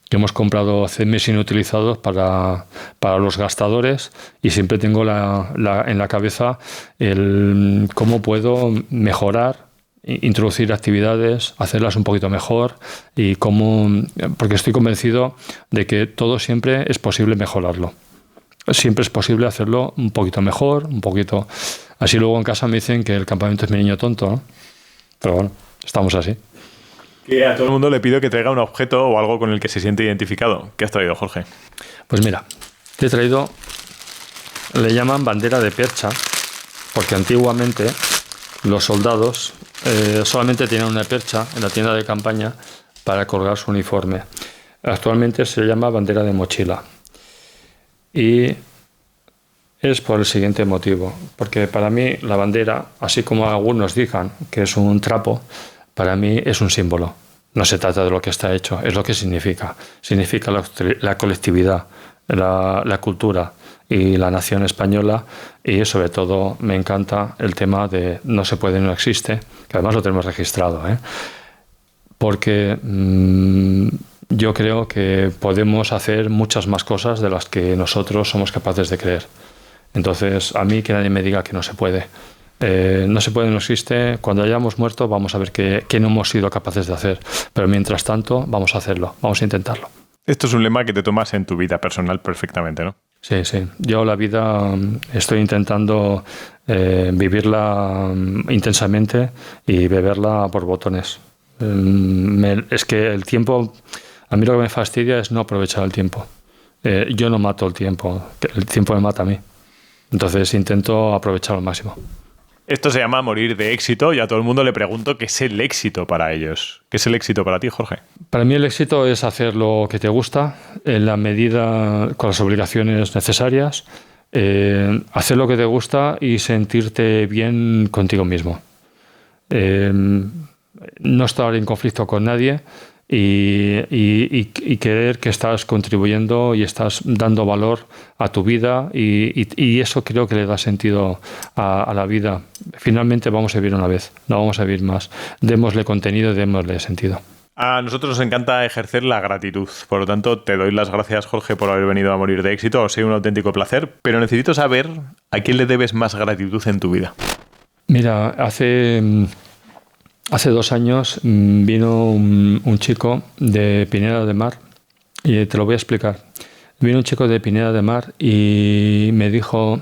que hemos comprado CMS inutilizados para los gastadores, y siempre tengo en la cabeza el cómo puedo mejorar, introducir actividades, hacerlas un poquito mejor, y porque estoy convencido de que todo siempre es posible mejorarlo. Siempre es posible hacerlo un poquito mejor, un poquito. Así luego en casa me dicen que el campamento es mi niño tonto, ¿no? Pero bueno, estamos así. Que a todo el mundo le pido que traiga un objeto o algo con el que se siente identificado. ¿Qué has traído, Jorge? Pues mira, te he traído, le llaman bandera de percha, porque antiguamente los soldados solamente tenían una percha en la tienda de campaña para colgar su uniforme. Actualmente se llama bandera de mochila. Y es por el siguiente motivo, porque para mí la bandera, así como algunos digan que es un trapo, para mí es un símbolo. No se trata de lo que está hecho, es lo que significa. Significa la colectividad, la cultura y la nación española, y sobre todo me encanta el tema de no se puede, no existe, que además lo tenemos registrado, porque yo creo que podemos hacer muchas más cosas de las que nosotros somos capaces de creer. Entonces, a mí que nadie me diga que no se puede. No se puede, no existe. Cuando hayamos muerto vamos a ver qué no hemos sido capaces de hacer. Pero mientras tanto, vamos a hacerlo, vamos a intentarlo. Esto es un lema que te tomas en tu vida personal perfectamente, ¿no? Sí. Yo la vida estoy intentando vivirla intensamente y beberla por botones. Es que el tiempo... A mí lo que me fastidia es no aprovechar el tiempo. Yo no mato el tiempo me mata a mí. Entonces intento aprovechar al máximo. Esto se llama morir de éxito, y a todo el mundo le pregunto qué es el éxito para ellos. ¿Qué es el éxito para ti, Jorge? Para mí el éxito es hacer lo que te gusta, en la medida, con las obligaciones necesarias, hacer lo que te gusta y sentirte bien contigo mismo. No estar en conflicto con nadie, y creer que estás contribuyendo y estás dando valor a tu vida, y eso creo que le da sentido a la vida. Finalmente vamos a vivir una vez, no vamos a vivir más. Démosle contenido, démosle sentido. A nosotros nos encanta ejercer la gratitud. Por lo tanto, te doy las gracias, Jorge, por haber venido a Morir de Éxito. Os ha sido un auténtico placer, pero necesito saber a quién le debes más gratitud en tu vida. Mira, Hace 2 años vino un chico de Pineda de Mar, y te lo voy a explicar. Vino un chico de Pineda de Mar y me dijo: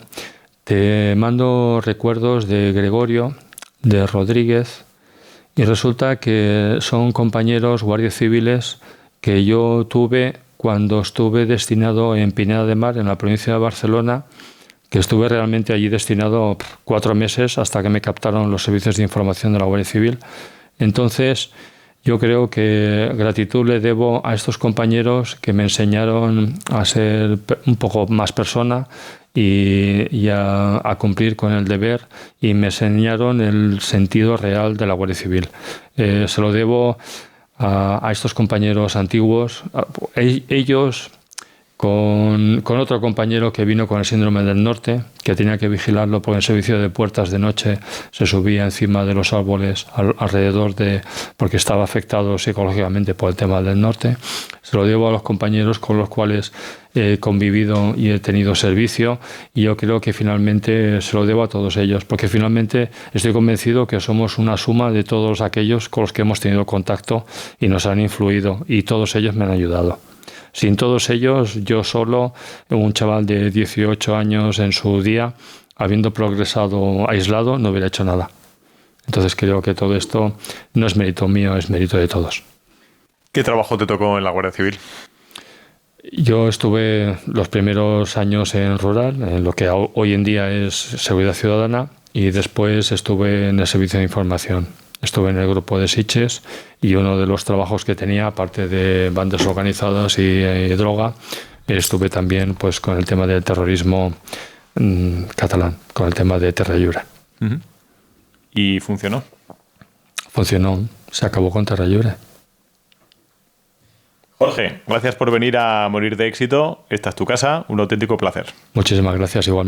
te mando recuerdos de Gregorio, de Rodríguez Y resulta que son compañeros guardias civiles que yo tuve cuando estuve destinado en Pineda de Mar, en la provincia de Barcelona, que estuve realmente allí destinado 4 meses hasta que me captaron los servicios de información de la Guardia Civil. Entonces, yo creo que gratitud le debo a estos compañeros que me enseñaron a ser un poco más persona y a cumplir con el deber, y me enseñaron el sentido real de la Guardia Civil. Se lo debo a estos compañeros antiguos. Ellos, con otro compañero que vino con el síndrome del norte, que tenía que vigilarlo porque el servicio de puertas de noche se subía encima de los árboles alrededor porque estaba afectado psicológicamente por el tema del norte. Se lo debo a los compañeros con los cuales he convivido y he tenido servicio, y yo creo que finalmente se lo debo a todos ellos, porque finalmente estoy convencido que somos una suma de todos aquellos con los que hemos tenido contacto y nos han influido, y todos ellos me han ayudado. Sin todos ellos, yo solo, un chaval de 18 años en su día, habiendo progresado aislado, no hubiera hecho nada. Entonces creo que todo esto no es mérito mío, es mérito de todos. ¿Qué trabajo te tocó en la Guardia Civil? Yo estuve los primeros años en rural, en lo que hoy en día es seguridad ciudadana, y después estuve en el servicio de información. Estuve en el grupo de Sitges, y uno de los trabajos que tenía, aparte de bandas organizadas y droga, estuve también pues con el tema del terrorismo catalán, con el tema de Terra Lliure. Uh-huh. ¿Y funcionó? Funcionó, se acabó con Terra Lliure. Jorge, gracias por venir a Morir de Éxito. Esta es tu casa, un auténtico placer. Muchísimas gracias, igualmente.